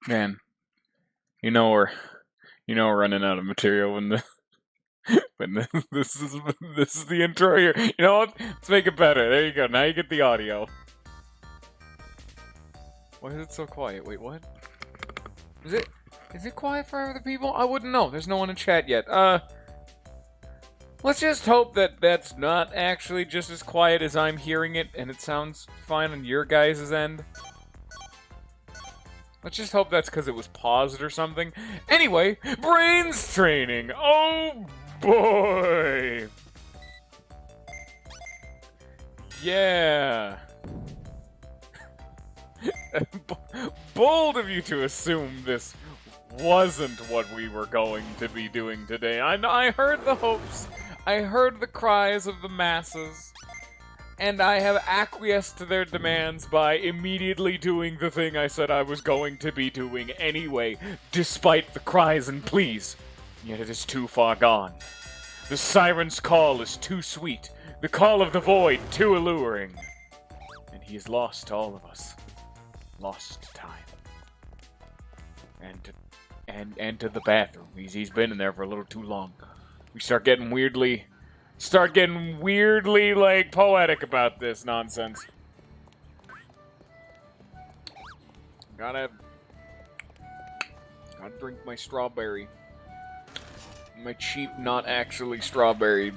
Man, you know we're we're running out of material when the when this is the intro here. You know what? Let's make it better. There you go. Now you get the audio. Why is it so quiet? Wait, what? Is it quiet for other people? I wouldn't know. There's no one in chat yet. Let's just hope that that's not actually just as quiet as I'm hearing it, and it sounds fine on your guys' end. Let's just hope that's because it was paused or something. Anyway, brains training. Oh boy. Yeah. Bold of you to assume this wasn't what we were going to be doing today. I heard the hopes. I heard the cries of the masses. And I have acquiesced to their demands by immediately doing the thing I said I was going to be doing anyway, despite the cries and pleas. Yet it is too far gone. The siren's call is too sweet, the call of the void too alluring. And he is lost to all of us. Lost to time. And to the bathroom. He's been in there for a little too long. We start getting weirdly like poetic about this nonsense. Gotta drink my strawberry. My cheap, not actually strawberry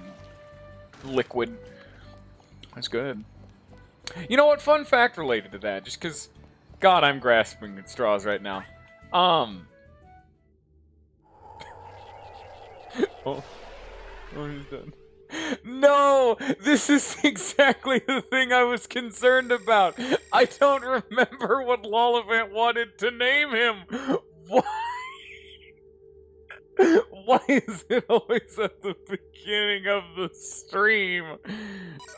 liquid. That's good. You know what? Fun fact related to that, just because, God, I'm grasping at straws right now. Oh, he's done. No! This is exactly the thing I was concerned about. I don't remember what Lollivant wanted to name him. Why? Why is it always at the beginning of the stream?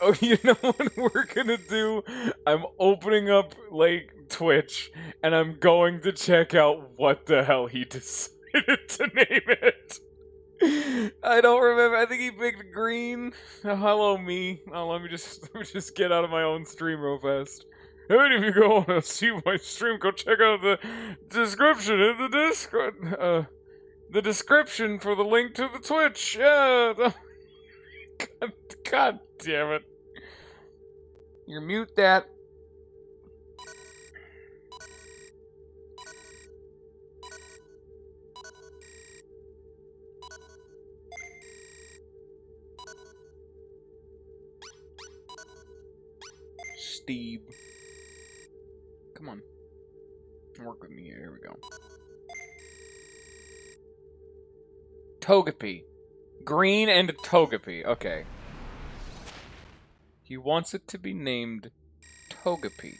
Oh, you know what we're gonna do? I'm opening up, like, Twitch, and I'm going to check out what the hell he decided to name it. I don't remember. I think he picked green. Hello, me. Oh, let me just get out of my own stream real fast. Hey, if you go want to see my stream, go check out the description in the description for the link to the Twitch. Yeah. God damn it. You mute that. Steve. Come on. Work with me here. Here we go. Togepi. Green and Togepi. Okay. He wants it to be named Togepi.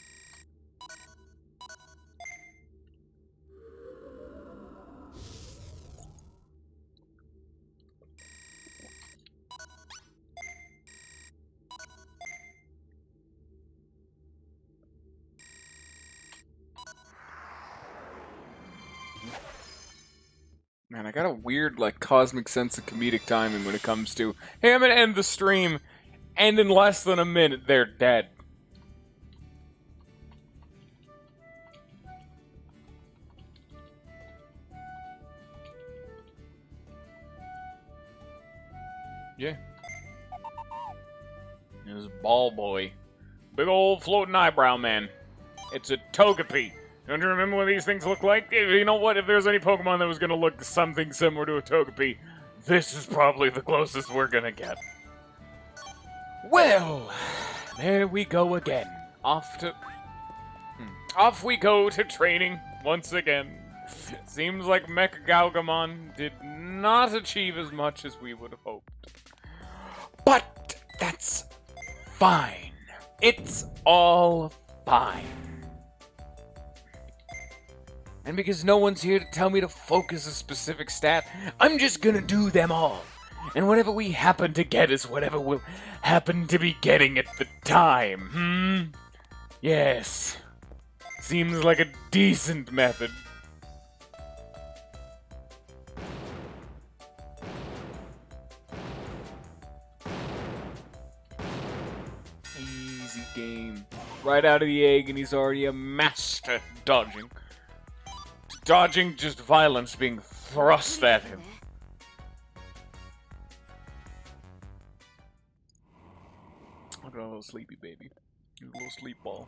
Man, I got a weird, like, cosmic sense of comedic timing when it comes to, hey, I'm gonna end the stream, and in less than a minute, they're dead. Yeah. This ball boy. Big old floating eyebrow man. It's a Togepi. Don't you remember what these things look like? You know what? If there's any Pokemon that was gonna look something similar to a Togepi, this is probably the closest we're gonna get. Well, there we go again. Off we go to training once again. Seems like Mecha Gaugamon did not achieve as much as we would have hoped. But that's fine. It's all fine. And because no one's here to tell me to focus a specific stat, I'm just gonna do them all. And whatever we happen to get is whatever we'll happen to be getting at the time, Yes. Seems like a decent method. Easy game. Right out of the egg, and he's already a master at dodging. dodging just violence being thrust at him. Look at a little sleepy baby. A little sleep ball.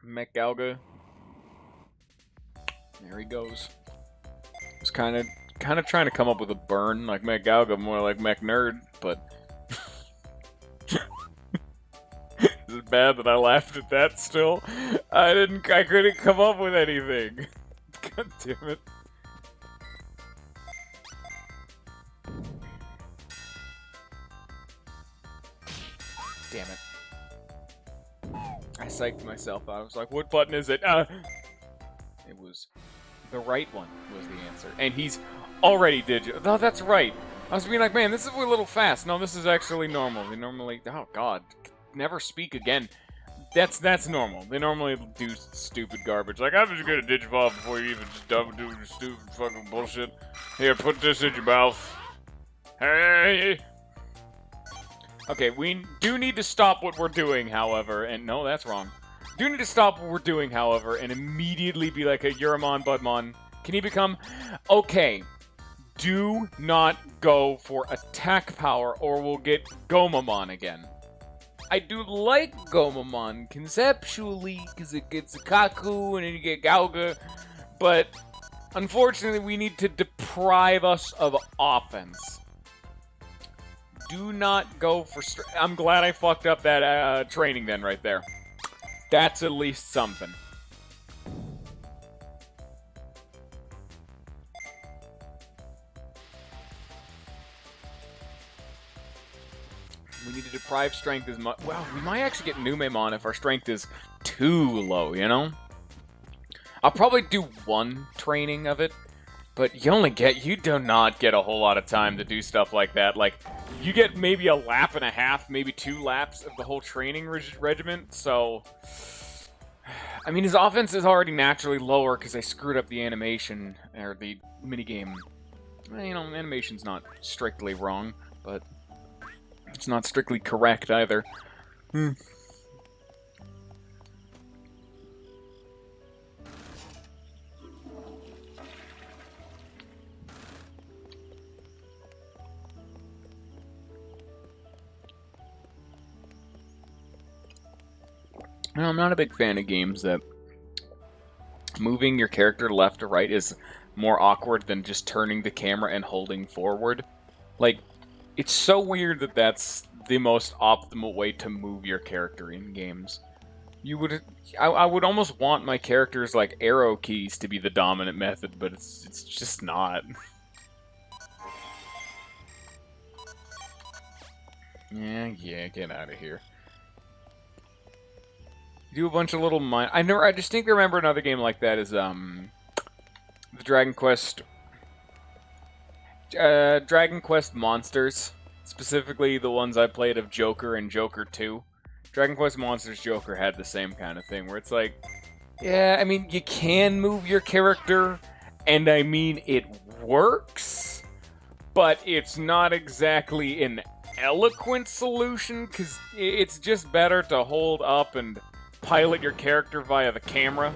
Mech Galga. There he goes. Was kind of trying to come up with a burn like Mech Galga, more like Mech Nerd, but is it bad that I laughed at that still? I couldn't come up with anything. God damn it. Damn it. I psyched myself out. I was like, what button is it? It was the right one was the answer. And he's already digital. No, that's right. I was being like, man, this is a little fast. No, this is actually normal. They normally... Oh, God. Never speak again. That's normal. They normally do stupid garbage. Like, I'm just gonna Digivolve before you even just do stupid fucking bullshit. Here, put this in your mouth. Hey! Okay, we do need to stop what we're doing, however, and no, that's wrong. Do need to stop what we're doing, however, and immediately be like a Yuramon Budmon. Can he become... Okay. Do not go for attack power, or we'll get Gomamon again. I do like Gomamon conceptually, because it gets a Kaku, and then you get Galga, but unfortunately we need to deprive us of offense. Do not go for... I'm glad I fucked up that training then right there. That's at least something. We need to deprive strength as much... Well, we might actually get Numemon if our strength is too low, you know? I'll probably do one training of it, but you do not get a whole lot of time to do stuff like that. Like, you get maybe a lap and a half, maybe 2 laps of the whole training regiment, so... I mean, his offense is already naturally lower because I screwed up the animation, or the minigame. You know, animation's not strictly wrong, but it's not strictly correct either. No, I'm not a big fan of games that moving your character left to right is more awkward than just turning the camera and holding forward. Like, it's so weird that that's the most optimal way to move your character in games. I would almost want my character's, like, arrow keys to be the dominant method, but it's just not. Yeah, get out of here. Do a bunch of little I distinctly remember another game like that is the Dragon Quest Monsters, specifically the ones I played of Joker and Joker 2. Dragon Quest Monsters Joker had the same kind of thing where it's like, yeah, I mean, you can move your character and I mean it works, but it's not exactly an eloquent solution cuz it's just better to hold up and pilot your character via the camera.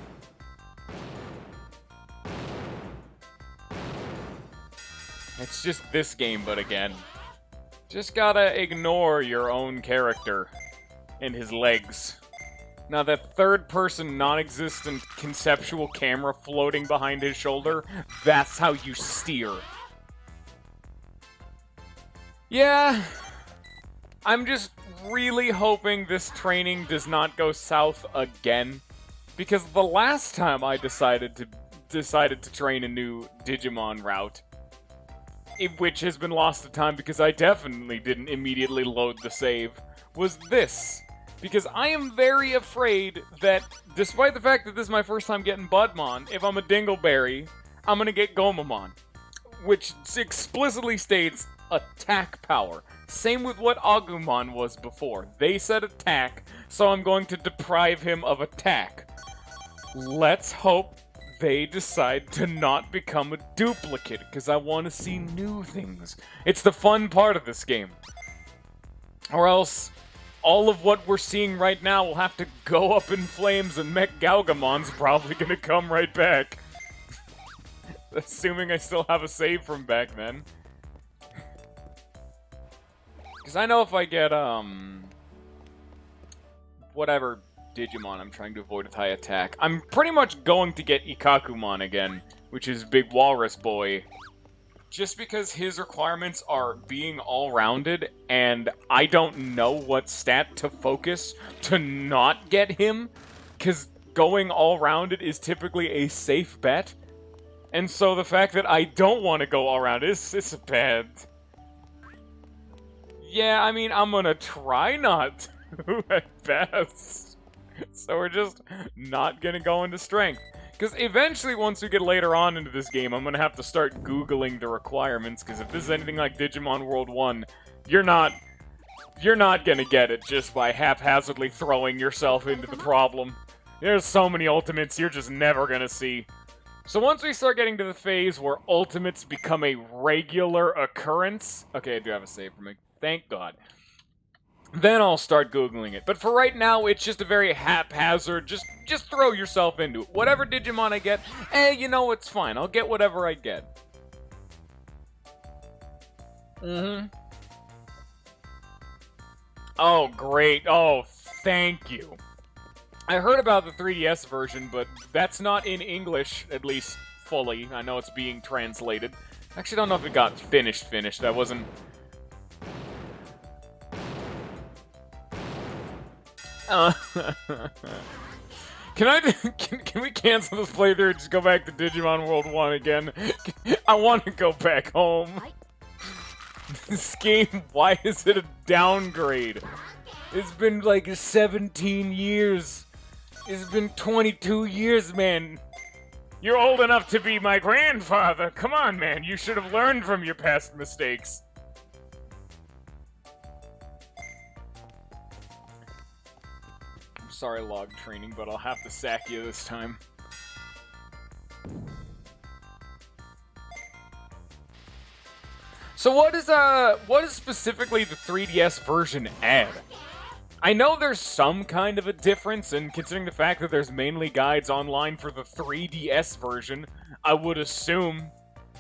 It's just this game, but again, just gotta ignore your own character and his legs. Now that third-person, non-existent conceptual camera floating behind his shoulder, that's how you steer. Yeah, I'm just really hoping this training does not go south again, because the last time I decided to train a new Digimon route, which has been lost to time because I definitely didn't immediately load the save, was this. Because I am very afraid that, despite the fact that this is my first time getting Budmon, if I'm a Dingleberry, I'm gonna get Gomamon, which explicitly states attack power. Same with what Agumon was before. They said attack, so I'm going to deprive him of attack. Let's hope they decide to not become a duplicate, because I want to see new things. It's the fun part of this game. Or else, all of what we're seeing right now will have to go up in flames, and Mech Galgamon's probably gonna come right back. Assuming I still have a save from back then. Because I know if I get, whatever Digimon I'm trying to avoid with high attack, I'm pretty much going to get Ikakumon again, which is Big Walrus Boy. Just because his requirements are being all-rounded, and I don't know what stat to focus to not get him, because going all-rounded is typically a safe bet. And so the fact that I don't want to go all-rounded is bad. Yeah, I mean, I'm gonna try not to at best. So we're just not gonna go into strength. Because eventually, once we get later on into this game, I'm gonna have to start Googling the requirements, because if this is anything like Digimon World 1, you're not gonna get it just by haphazardly throwing yourself into the problem. There's so many ultimates you're just never gonna see. So once we start getting to the phase where ultimates become a regular occurrence... Okay, I do have a save for me. Thank God. Then I'll start Googling it. But for right now, it's just a very haphazard, just throw yourself into it. Whatever Digimon I get, you know, it's fine. I'll get whatever I get. Oh, great. Oh, thank you. I heard about the 3DS version, but that's not in English, at least fully. I know it's being translated. I actually don't know if it got finished. I wasn't... Can we cancel this playthrough and just go back to Digimon World 1 again? I want to go back home. This game, why is it a downgrade? It's been like 17 years. It's been 22 years, man. You're old enough to be my grandfather. Come on, man. You should have learned from your past mistakes. I'm sorry, log training, but I'll have to sack you this time. So what is specifically the 3DS version add? I know there's some kind of a difference, and considering the fact that there's mainly guides online for the 3DS version, I would assume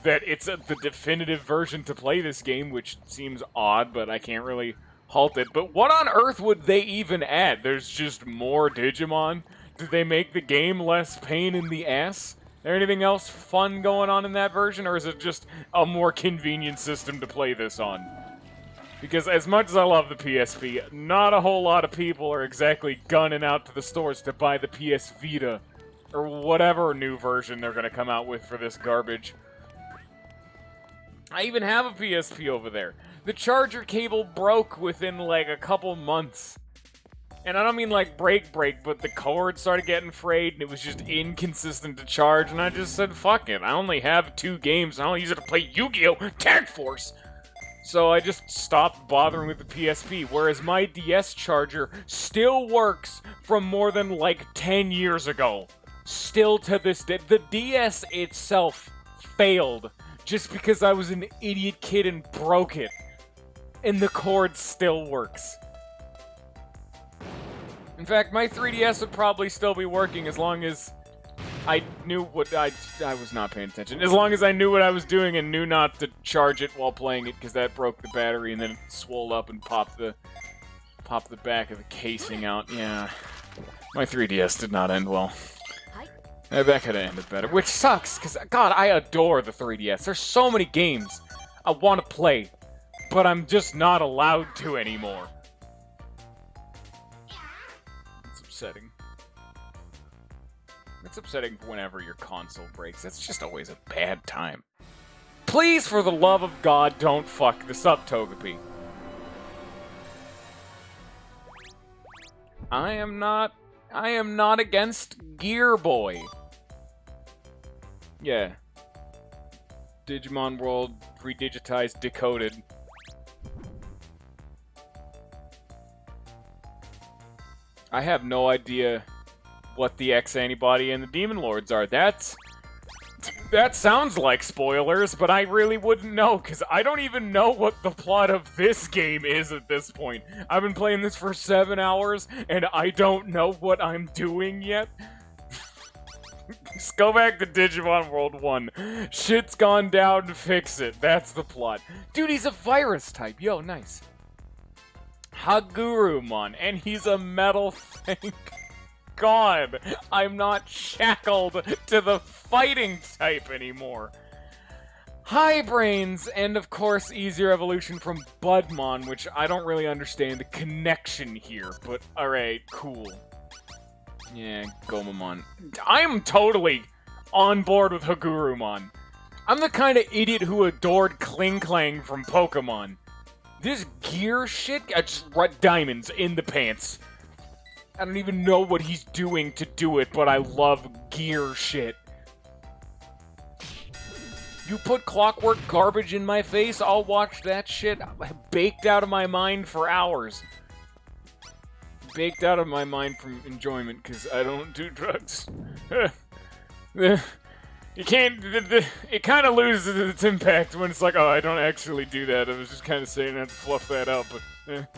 that it's the definitive version to play this game, which seems odd, but I can't really halt it. But what on earth would they even add? There's just more Digimon? Did they make the game less pain in the ass? Is there anything else fun going on in that version, or is it just a more convenient system to play this on? Because as much as I love the PSP, not a whole lot of people are exactly gunning out to the stores to buy the PS Vita, or whatever new version they're going to come out with for this garbage. I even have a PSP over there. The charger cable broke within like a couple months. And I don't mean like break, but the cord started getting frayed and it was just inconsistent to charge, and I just said, fuck it, I only have 2 games and I'll use it to play Yu-Gi-Oh! Tag Force! So I just stopped bothering with the PSP, whereas my DS charger still works from more than like 10 years ago. Still to this day. The DS itself failed just because I was an idiot kid and broke it. And the cord still works. In fact, my 3DS would probably still be working as long as I knew what I was not paying attention. As long as I knew what I was doing and knew not to charge it while playing it, because that broke the battery and then it swelled up and popped the back of the casing out. Yeah, my 3DS did not end well. That could have ended better, which sucks, because, God, I adore the 3DS. There's so many games I want to play, but I'm just not allowed to anymore. It's upsetting. It's upsetting whenever your console breaks. That's just always a bad time. Please, for the love of God, don't fuck this up, Togepi. I am not against Gear Boy. Yeah. Digimon World Re-Digitize decoded. I have no idea what the X-Antibody and the Demon Lords are. That's That sounds like spoilers, but I really wouldn't know, because I don't even know what the plot of this game is at this point. I've been playing this for 7 hours, and I don't know what I'm doing yet. Just go back to Digimon World 1. Shit's gone down, fix it. That's the plot. Dude, he's a virus type. Yo, nice. Hagurumon, and he's a metal thing. God, I'm not shackled to the fighting type anymore. High Brains, and of course, easier evolution from Budmon, which I don't really understand the connection here, but alright, cool. Yeah, Gomamon. I'm totally on board with Hagurumon. I'm the kind of idiot who adored Kling Klang from Pokemon. This gear shit, I just diamonds in the pants. I don't even know what he's doing to do it, but I love gear shit. You put clockwork garbage in my face, I'll watch that shit baked out of my mind for hours. Baked out of my mind from enjoyment, because I don't do drugs. You can't... It kind of loses its impact when it's like, oh, I don't actually do that. I was just kind of saying that to fluff that out, but...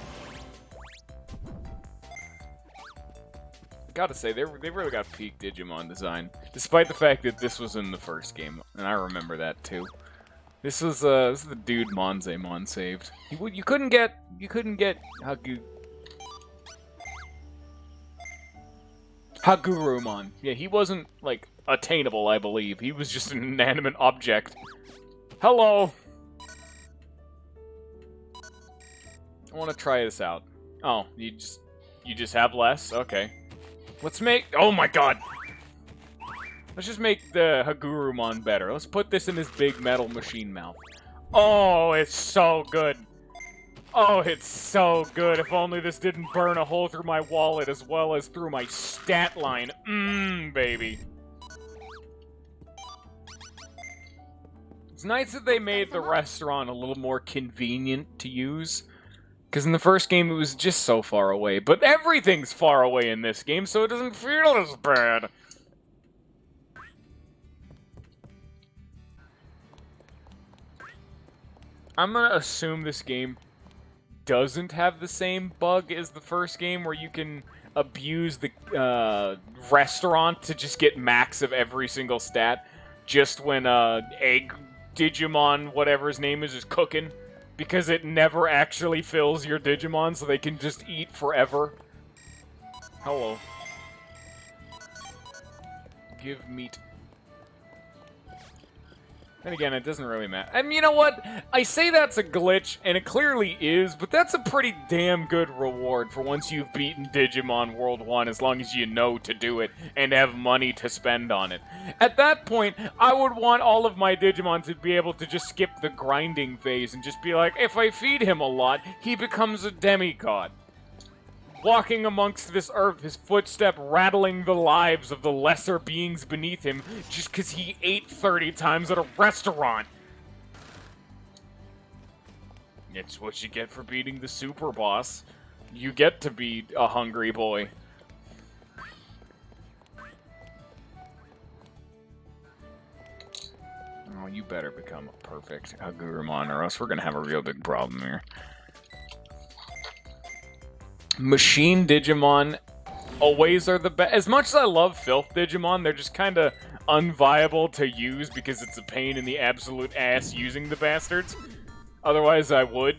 Gotta say, they really got peak Digimon design, despite the fact that this was in the first game, and I remember that too. This is the dude Monzemon saved. You couldn't get Hagurumon. Yeah, he wasn't like attainable, I believe. He was just an inanimate object. Hello. I want to try this out. Oh, you just have less? Okay. Let's make... Oh my god! Let's just make the Hagurumon better. Let's put this in his big metal machine mouth. Oh, it's so good. Oh, it's so good. If only this didn't burn a hole through my wallet as well as through my stat line. Baby. It's nice that they made the restaurant a little more convenient to use. Because in the first game, it was just so far away. But everything's far away in this game, so it doesn't feel as bad. I'm gonna assume this game doesn't have the same bug as the first game, where you can abuse the restaurant to just get max of every single stat, just when Egg Digimon, whatever his name is cooking. Because it never actually fills your Digimon, so they can just eat forever. Hello. Give meat. And again, it doesn't really matter. And you know what? I say that's a glitch, and it clearly is, but that's a pretty damn good reward for once you've beaten Digimon World 1, as long as you know to do it and have money to spend on it. At that point, I would want all of my Digimon to be able to just skip the grinding phase and just be like, if I feed him a lot, he becomes a demigod. Walking amongst this earth, his footstep rattling the lives of the lesser beings beneath him just because he ate 30 times at a restaurant. It's what you get for beating the super boss. You get to be a hungry boy. Oh, you better become a perfect Hagurumon, or else we're gonna have a real big problem here. Machine Digimon always are the best. As much as I love Filth Digimon, they're just kind of unviable to use because it's a pain in the absolute ass using the bastards. Otherwise, I would.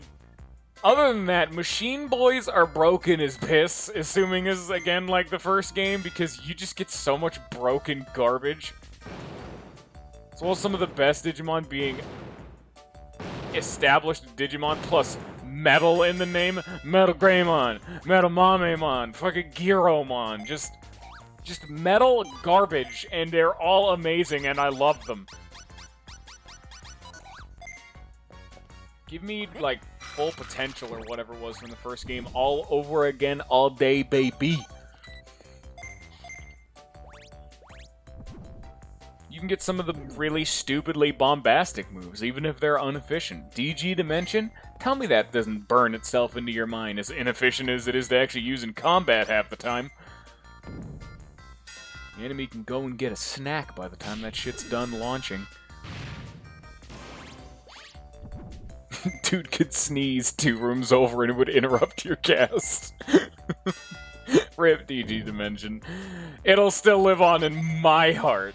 Other than that, Machine Boys are broken as piss, assuming is, again, like the first game, because you just get so much broken garbage. As well as some of the best Digimon being established Digimon, plus metal in the name. Metal Greymon, Metal Mamemon, fucking Giromon, just metal garbage, and they're all amazing, and I love them. Give me, like, full potential or whatever it was from the first game all over again all day, baby. You can get some of the really stupidly bombastic moves, even if they're inefficient. DG Dimension? Tell me that doesn't burn itself into your mind, as inefficient as it is to actually use in combat half the time. The enemy can go and get a snack by the time that shit's done launching. Dude could sneeze 2 rooms over and it would interrupt your cast. Rip DG Dimension. It'll still live on in my heart.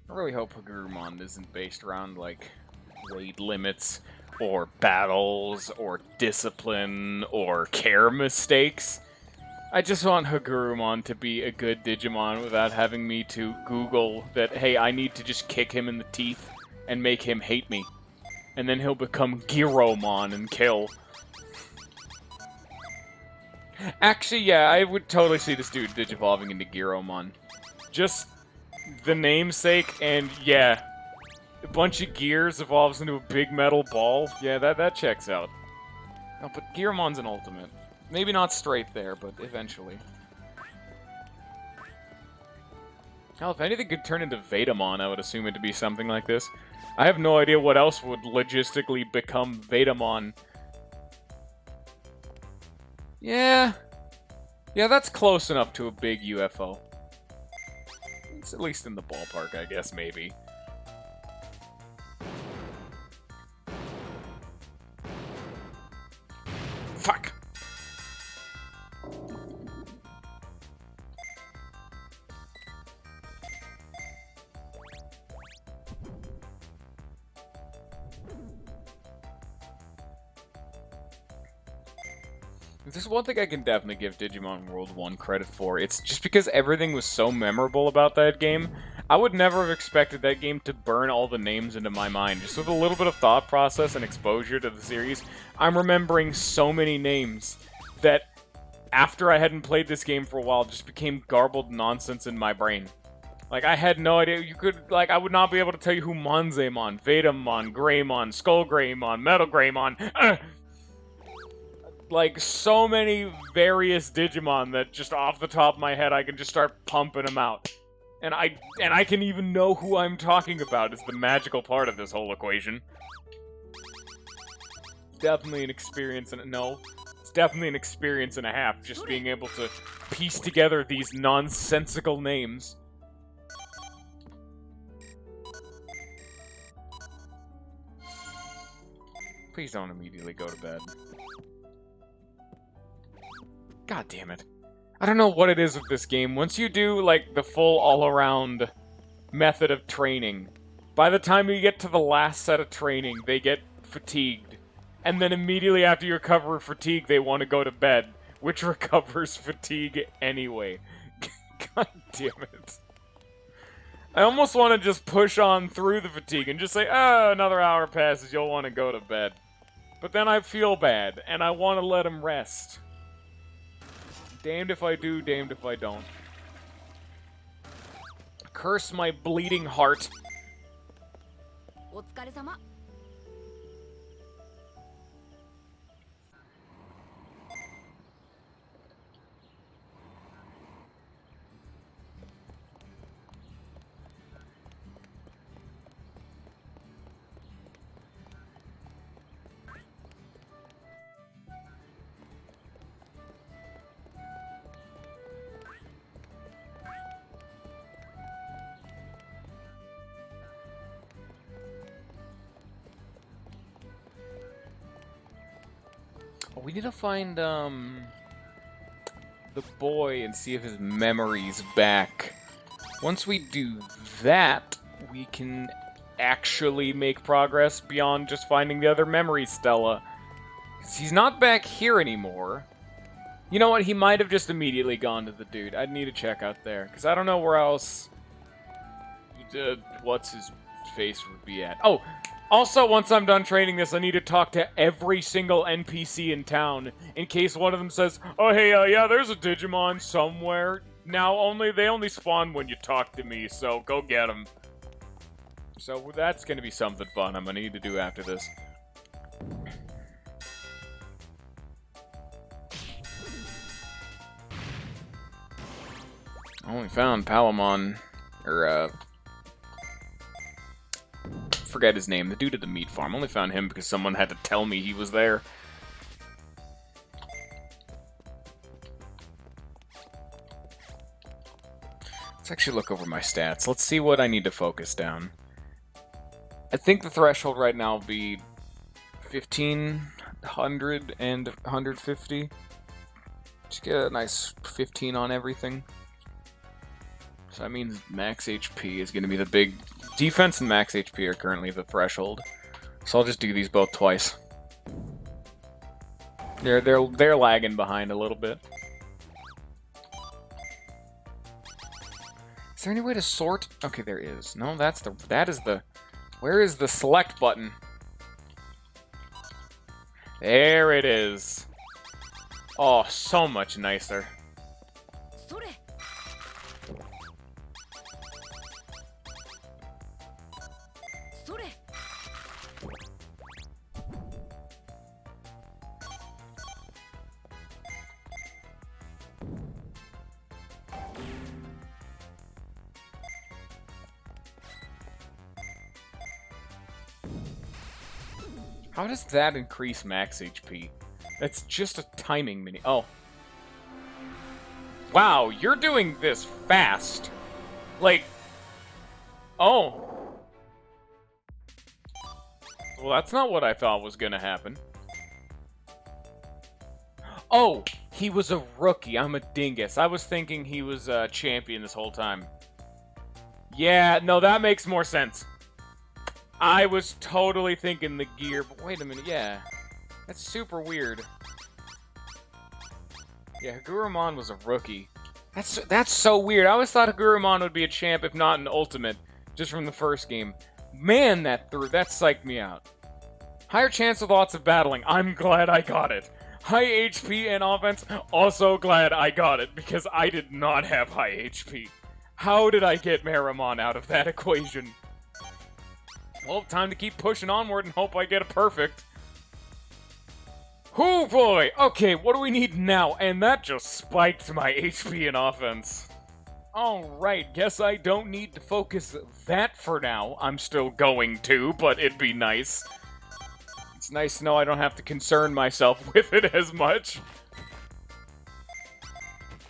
I really hope Hagurumon isn't based around, like, weight limits, or battles, or discipline, or care mistakes. I just want Hagurumon to be a good Digimon without having me to Google that, hey, I need to just kick him in the teeth and make him hate me. And then he'll become Giromon and kill. Actually, yeah, I would totally see this dude digivolving into Giromon. Just the namesake, and yeah, a bunch of gears evolves into a big metal ball. Yeah, that checks out. Oh, but Gearomon's an ultimate. Maybe not straight there, but eventually. Hell, if anything could turn into Vetamon, I would assume it to be something like this. I have no idea what else would logistically become Vetamon. Yeah. Yeah, that's close enough to a big UFO. It's at least in the ballpark, I guess, maybe. Fuck! There's one thing I can definitely give Digimon World 1 credit for. It's just because everything was so memorable about that game. I would never have expected that game to burn all the names into my mind. Just with a little bit of thought process and exposure to the series, I'm remembering so many names that after I hadn't played this game for a while just became garbled nonsense in my brain. Like, I had no idea. You could, like, I would not be able to tell you who Monzaemon, Vetamon, Greymon, Skull Greymon, Metal Greymon. Like, so many various Digimon that just off the top of my head I can just start pumping them out. And I can even know who I'm talking about is the magical part of this whole equation. Definitely an experience and it's definitely an experience and a half just being able to piece together these nonsensical names. Please don't immediately go to bed. God damn it. I don't know what it is with this game. Once you do, like, the full all-around method of training, by the time you get to the last set of training, they get fatigued. And then immediately after you recover fatigue, they want to go to bed, which recovers fatigue anyway. God damn it. I almost want to just push on through the fatigue and just say, oh, another hour passes, you'll want to go to bed. But then I feel bad, and I want to let him rest. Damned if I do, damned if I don't. Curse my bleeding heart. We need to find, the boy and see if his memory's back. Once we do that, we can actually make progress beyond just finding the other memory Stella. 'Cause he's not back here anymore. You know what? He might have just immediately gone to the dude. I'd need to check out there, because I don't know where else what's his face would be at. Oh! Also, once I'm done training this, I need to talk to every single NPC in town, in case one of them says, oh, hey, yeah, there's a Digimon somewhere. Now, they only spawn when you talk to me, so go get them. So that's gonna be something fun I'm gonna need to do after this. I only found Palamon, or, forget his name, the dude at the meat farm. I only found him because someone had to tell me he was there. Let's actually look over my stats. Let's see what I need to focus down. I think the threshold right now will be 1500 and 150. Just get a nice 15 on everything. So that means max HP is going to be the big... Defense and max HP are currently the threshold. So I'll just do these both twice. They're lagging behind a little bit. Is there any way to sort? Okay, there is. No, that is the... Where is the select button? There it is. Oh, so much nicer. How does that increase max HP? That's just a timing mini. Oh. Wow, you're doing this fast. Like... Oh. Well, that's not what I thought was gonna happen. Oh, he was a rookie. I'm a dingus. I was thinking he was a champion this whole time. Yeah, no, that makes more sense. I was totally thinking the gear, but wait a minute, yeah. That's super weird. Yeah, Hagurumon was a rookie. That's so weird. I always thought Hagurumon would be a champ, if not an ultimate, just from the first game. Man, that psyched me out. Higher chance of lots of battling. I'm glad I got it. High HP and offense, also glad I got it, because I did not have high HP. How did I get Meramon out of that equation? Well, time to keep pushing onward and hope I get a perfect. Oh boy! Okay, what do we need now? And that just spiked my HP and offense. Alright, guess I don't need to focus that for now. I'm still going to, but it'd be nice. It's nice to know I don't have to concern myself with it as much.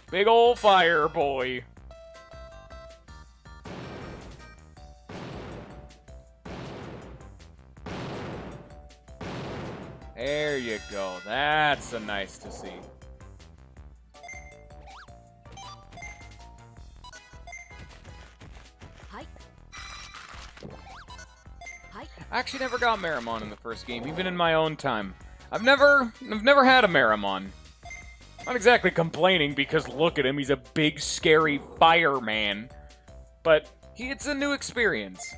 Big ol' fire, boy. There you go. That's nice to see. I actually never got Meramon in the first game, even in my own time. I've never had a Meramon. Not exactly complaining because look at him, he's a big scary fireman. But it's a new experience.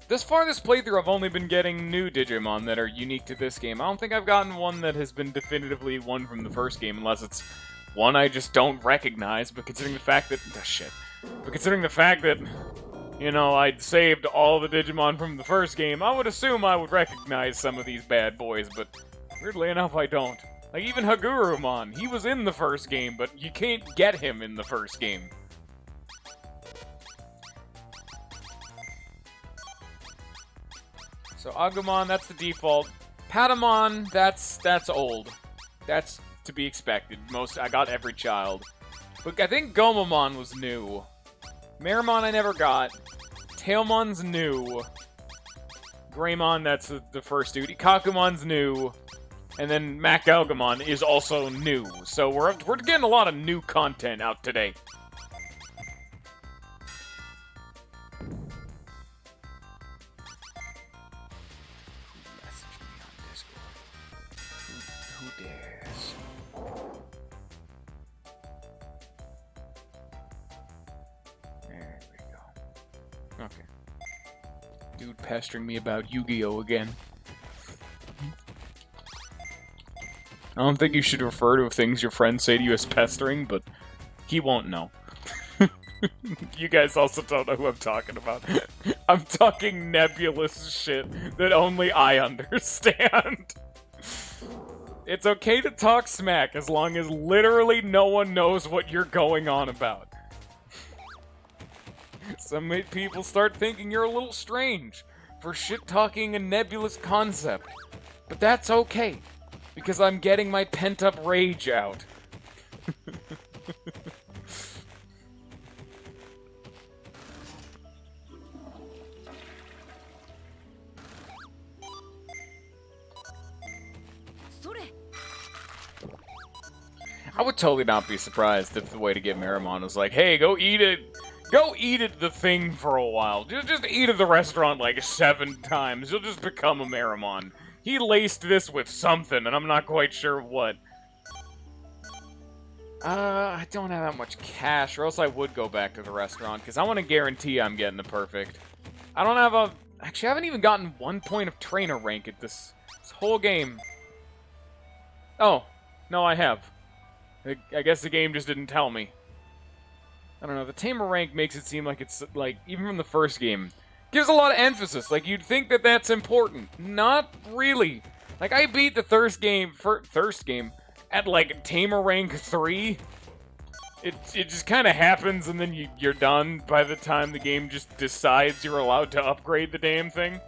This far, this playthrough, I've only been getting new Digimon that are unique to this game. I don't think I've gotten one that has been definitively one from the first game, unless it's one I just don't recognize, but considering the fact that... Oh, shit. But considering the fact that, you know, I'd saved all the Digimon from the first game, I would assume I would recognize some of these bad boys, but weirdly enough, I don't. Like, even Hagurumon, he was in the first game, but you can't get him in the first game. So Agumon, that's the default. Patamon, that's old. That's to be expected. I got every child. But I think Gomamon was new. Meramon I never got. Tailmon's new. Greymon, that's the first dude. Kakumon's new. And then Macalgamon is also new. So we're getting a lot of new content out today. Okay. Dude pestering me about Yu-Gi-Oh! Again. I don't think you should refer to things your friends say to you as pestering, but he won't know. You guys also don't know who I'm talking about. I'm talking nebulous shit that only I understand. It's okay to talk smack as long as literally no one knows what you're going on about. Some people start thinking you're a little strange for shit-talking a nebulous concept. But that's okay, because I'm getting my pent-up rage out. I would totally not be surprised if the way to get Meramon was like, hey, go eat at the thing for a while. Just eat at the restaurant like 7 times. You'll just become a Meramon. He laced this with something, and I'm not quite sure what. I don't have that much cash, or else I would go back to the restaurant, because I want to guarantee I'm getting the perfect. I don't have a... Actually, I haven't even gotten 1 point of trainer rank at this whole game. Oh, no, I have. I guess the game just didn't tell me. I don't know, the Tamer rank makes it seem like it's, like, even from the first game, gives a lot of emphasis. Like, you'd think that that's important. Not really. Like, I beat the thirst game at, like, Tamer rank 3. It just kind of happens, and then you're done by the time the game just decides you're allowed to upgrade the damn thing.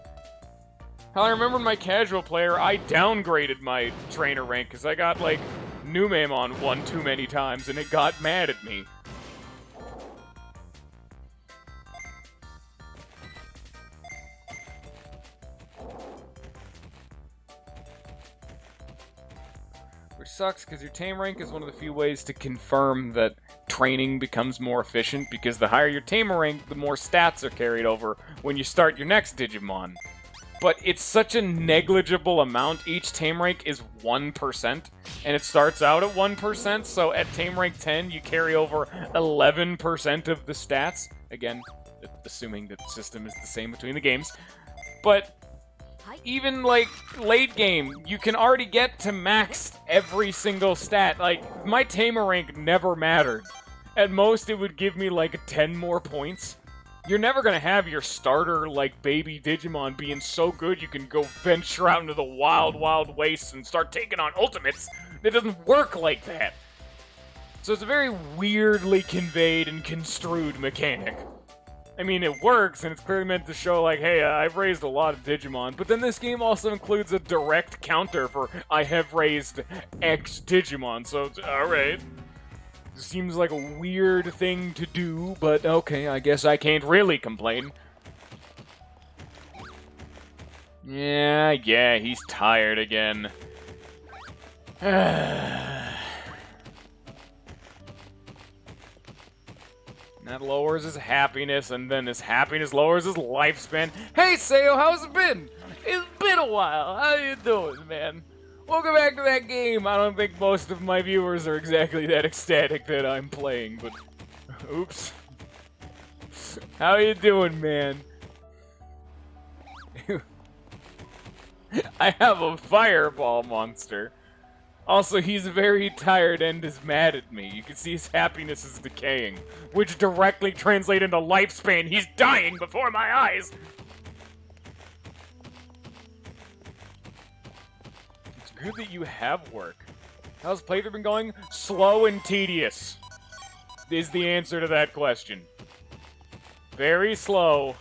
Hell, I remember in my casual player, I downgraded my trainer rank, because I got, like, Numemon one too many times, and it got mad at me. Which sucks, because your tame rank is one of the few ways to confirm that training becomes more efficient, because the higher your tamer rank, the more stats are carried over when you start your next Digimon. But it's such a negligible amount. Each tame rank is 1%, and it starts out at 1%, so at tame rank 10, you carry over 11% of the stats. Again, assuming that the system is the same between the games. But even, like, late game, you can already get to maxed every single stat. Like, my tamer rank never mattered. At most, it would give me, like, 10 more points. You're never gonna have your starter, like, baby Digimon being so good you can go venture out into the wild, wild wastes and start taking on ultimates. It doesn't work like that. So it's a very weirdly conveyed and construed mechanic. I mean, it works, and it's clearly meant to show, like, hey, I've raised a lot of Digimon, but then this game also includes a direct counter for I have raised X Digimon, so it's alright. Seems like a weird thing to do, but okay, I guess I can't really complain. Yeah, he's tired again. That lowers his happiness, and then his happiness lowers his lifespan. Hey, Sayo, how's it been? It's been a while. How you doing, man? Welcome back to that game. I don't think most of my viewers are exactly that ecstatic that I'm playing, but... Oops. How you doing, man? I have a fireball monster. Also, he's very tired and is mad at me. You can see his happiness is decaying, which directly translates into lifespan. He's dying before my eyes! It's good that you have work. How's playthrough been going? Slow and tedious is the answer to that question. Very slow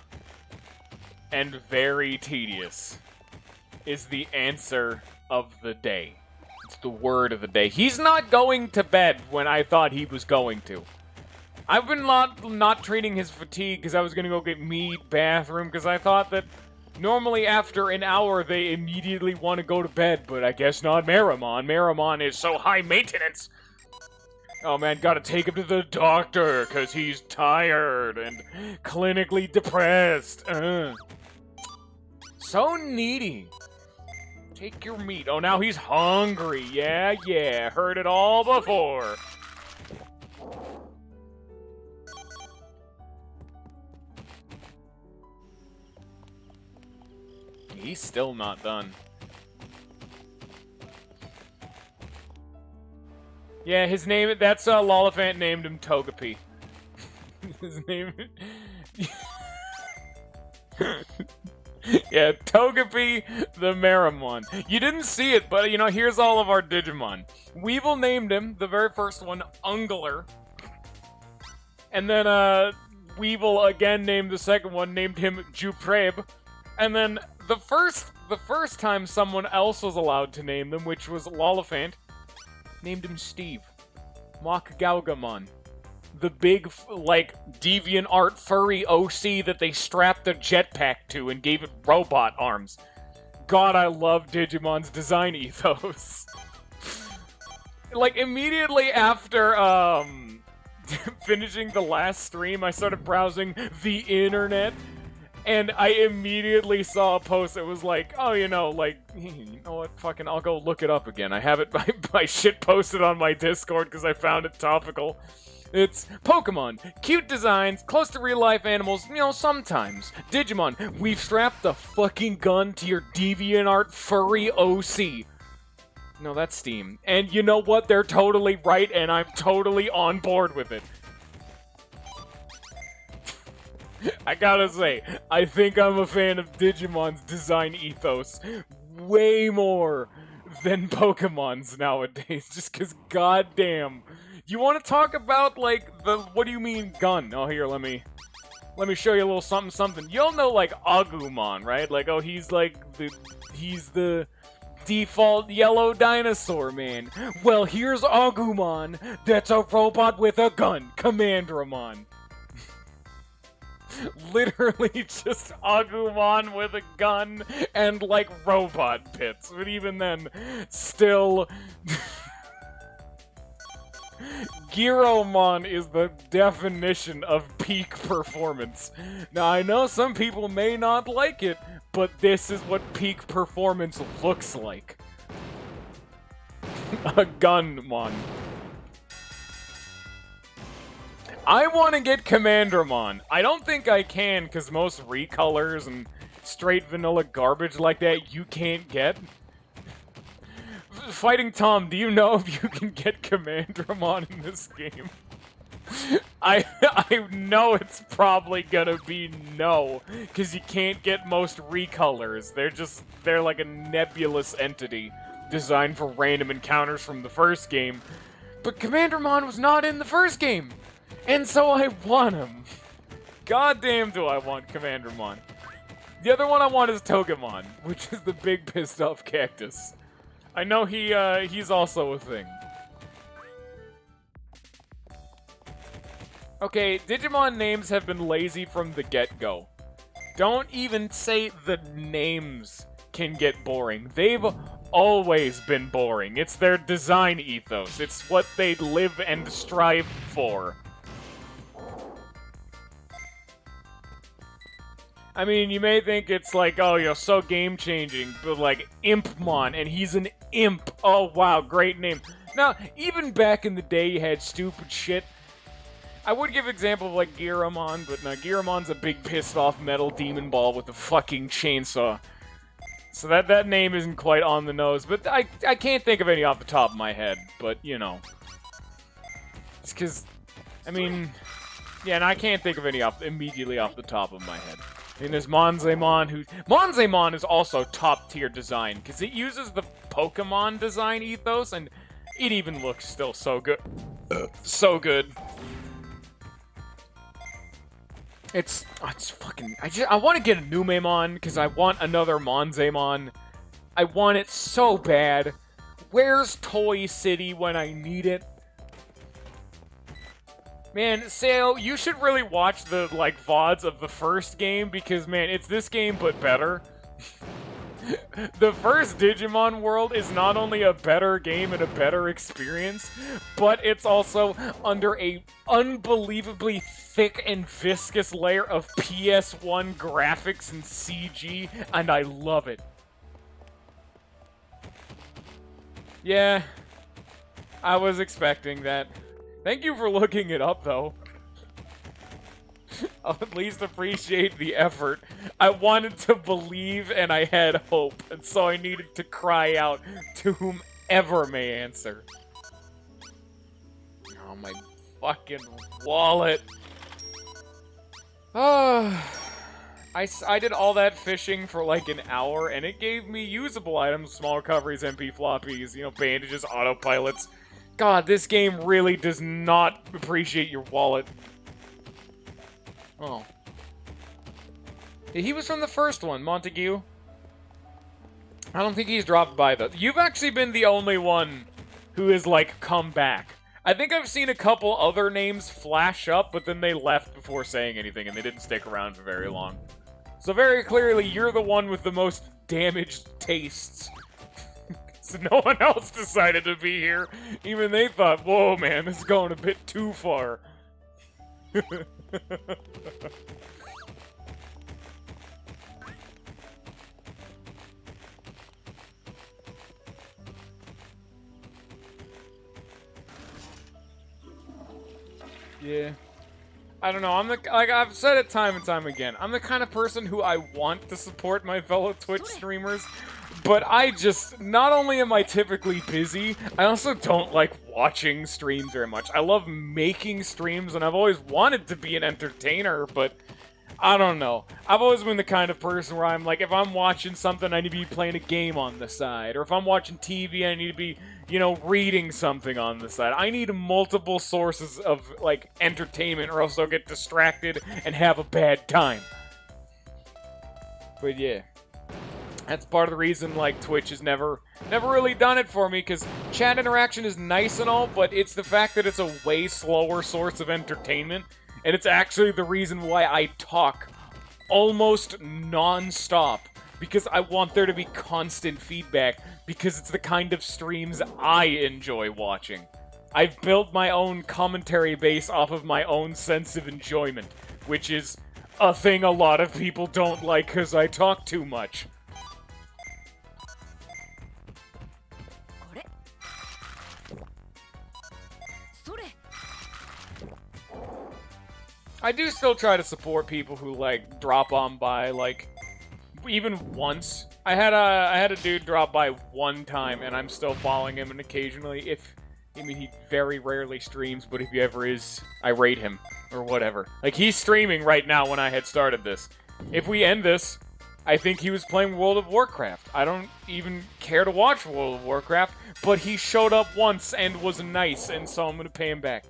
and very tedious is the answer of the day. It's the word of the day. He's not going to bed when I thought he was going to. I've been not treating his fatigue because I was going to go get meat, bathroom, because I thought that normally after an hour they immediately want to go to bed, but I guess not Meramon. Meramon is so high maintenance. Oh man, gotta take him to the doctor because he's tired and clinically depressed. So needy. Take your meat. Oh, now he's hungry. Yeah. Heard it all before. He's still not done. Yeah, his name, that's Lollifant named him Togepi. His name... Yeah, Togepi the Marimon. You didn't see it, but, you know, here's all of our Digimon. Weevil named him, the very first one, Ungler. And then, Weevil again named the second one, named him Jupreb. And then the first time someone else was allowed to name them, which was Lollifant, named him Steve. Mach Gaugamon. The big, like, deviant art furry OC that they strapped a jetpack to and gave it robot arms. God, I love Digimon's design ethos. Like, immediately after, finishing the last stream, I started browsing the internet, and I immediately saw a post that was like, oh, you know, like, you know what, fucking, I'll go look it up again. I have it, my shit posted on my Discord because I found it topical. It's Pokemon. Cute designs, close to real-life animals, you know, sometimes. Digimon, we've strapped the fucking gun to your DeviantArt furry OC. No, that's Steam. And you know what? They're totally right, and I'm totally on board with it. I gotta say, I think I'm a fan of Digimon's design ethos way more than Pokemon's nowadays, just because goddamn. You want to talk about, like, the, what do you mean gun? Oh, here, let me show you a little something. You'll know, like, Agumon, right? Like, oh, he's the default yellow dinosaur man. Well, here's Agumon, that's a robot with a gun, Commandramon. Literally just Agumon with a gun and, like, robot bits. But even then, still... Giromon is the definition of peak performance. Now, I know some people may not like it, but this is what peak performance looks like. A Gunmon. I want to get Commandramon. I don't think I can, because most recolors and straight vanilla garbage like that you can't get. Fighting Tom, do you know if you can get Commandramon in this game? I know it's probably gonna be no, because you can't get most recolors. They're like a nebulous entity designed for random encounters from the first game. But Commandramon was not in the first game, and so I want him. Goddamn do I want Commandramon. The other one I want is Togemon, which is the big pissed off cactus. I know he's also a thing. Okay, Digimon names have been lazy from the get-go. Don't even say the names can get boring. They've always been boring. It's their design ethos. It's what they live and strive for. I mean, you may think it's like, oh, you're so game-changing, but like, Impmon, and he's an imp. Oh, wow, great name. Now, even back in the day, you had stupid shit. I would give example of, like, Giromon, but no, Giromon's a big pissed-off metal demon ball with a fucking chainsaw. So that name isn't quite on the nose, but I can't think of any off the top of my head, but, you know. It's because, I mean, yeah, and I can't think of any immediately off the top of my head. And there's Monzemon, Monzemon is also top-tier design, because it uses the Pokemon design ethos, and it even looks still so good. So good. It's fucking... I want to get a Numemon, because I want another Monzemon. I want it so bad. Where's Toy City when I need it? Man, Sale, you should really watch the, like, VODs of the first game, because, man, it's this game, but better. The first Digimon World is not only a better game and a better experience, but it's also under a unbelievably thick and viscous layer of PS1 graphics and CG, and I love it. Yeah, I was expecting that. Thank you for looking it up, though. I'll at least appreciate the effort. I wanted to believe and I had hope, and so I needed to cry out to whomever may answer. Oh, my fucking wallet. Oh, I did all that fishing for like an hour, and it gave me usable items, small recoveries, MP floppies, you know, bandages, autopilots. God, this game really does not appreciate your wallet. Oh. He was from the first one, Montague. I don't think he's dropped by, though. You've actually been the only one who has, like, come back. I think I've seen a couple other names flash up, but then they left before saying anything, and they didn't stick around for very long. So very clearly, you're the one with the most damaged tastes. So no one else decided to be here. Even they thought, whoa, man, this is going a bit too far. Yeah. I don't know, like I've said it time and time again, I'm the kind of person who I want to support my fellow Twitch streamers, but I just, not only am I typically busy, I also don't like watching streams very much. I love making streams, and I've always wanted to be an entertainer, but I don't know. I've always been the kind of person where I'm like, if I'm watching something, I need to be playing a game on the side. Or if I'm watching TV, I need to be, you know, reading something on the side. I need multiple sources of, like, entertainment, or else I'll get distracted and have a bad time. But yeah. That's part of the reason, like, Twitch has never really done it for me, because chat interaction is nice and all, but it's the fact that it's a way slower source of entertainment. And it's actually the reason why I talk almost non-stop, because I want there to be constant feedback, because it's the kind of streams I enjoy watching. I've built my own commentary base off of my own sense of enjoyment, which is a thing a lot of people don't like because I talk too much. I do still try to support people who, like, drop on by, like, even once. I had a dude drop by one time, and I'm still following him, and occasionally, he very rarely streams, but if he ever is, I rate him, or whatever. Like, he's streaming right now when I had started this. If we end this, I think he was playing World of Warcraft. I don't even care to watch World of Warcraft, but he showed up once and was nice, and so I'm gonna pay him back.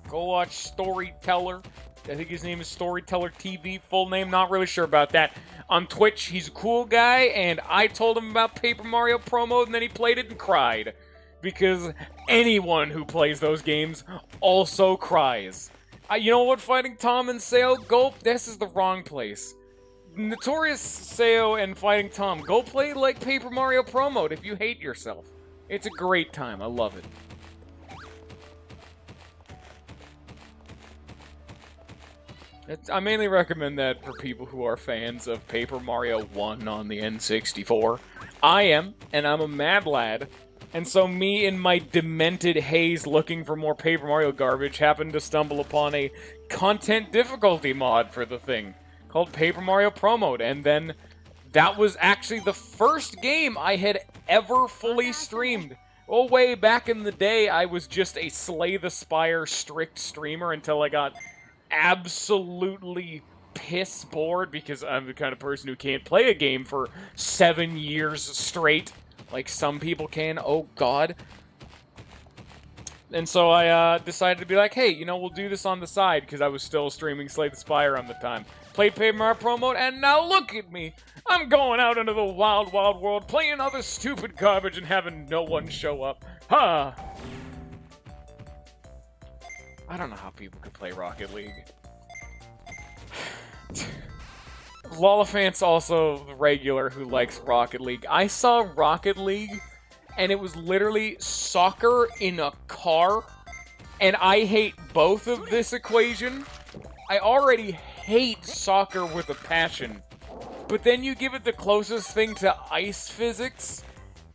Go watch Storyteller. I think his name is Storyteller TV. Full name, not really sure about that. On Twitch, he's a cool guy, and I told him about Paper Mario Pro Mode, and then he played it and cried. Because anyone who plays those games also cries. You know what, Fighting Tom and Seo? Go, this is the wrong place. Notorious Seo and Fighting Tom, go play, like, Paper Mario Pro Mode if you hate yourself. It's a great time. I love it. I mainly recommend that for people who are fans of Paper Mario 1 on the N64. I am, and I'm a mad lad, and so me in my demented haze looking for more Paper Mario garbage happened to stumble upon a content difficulty mod for the thing called Paper Mario Pro Mode, and then that was actually the first game I had ever fully streamed. Oh, way back in the day, I was just a Slay the Spire strict streamer until I got absolutely piss bored because I'm the kind of person who can't play a game for 7 years straight, like some people can. Oh god. And so I decided to be like, hey, you know, we'll do this on the side, because I was still streaming Slay the Spire on the time. Played Paper Mario Pro Mode, and now look at me! I'm going out into the wild, wild world, playing other stupid garbage and having no one show up. Ha! I don't know how people could play Rocket League. Lollifant's also the regular who likes Rocket League. I saw Rocket League, and it was literally soccer in a car, and I hate both of this equation. I already hate soccer with a passion, but then you give it the closest thing to ice physics,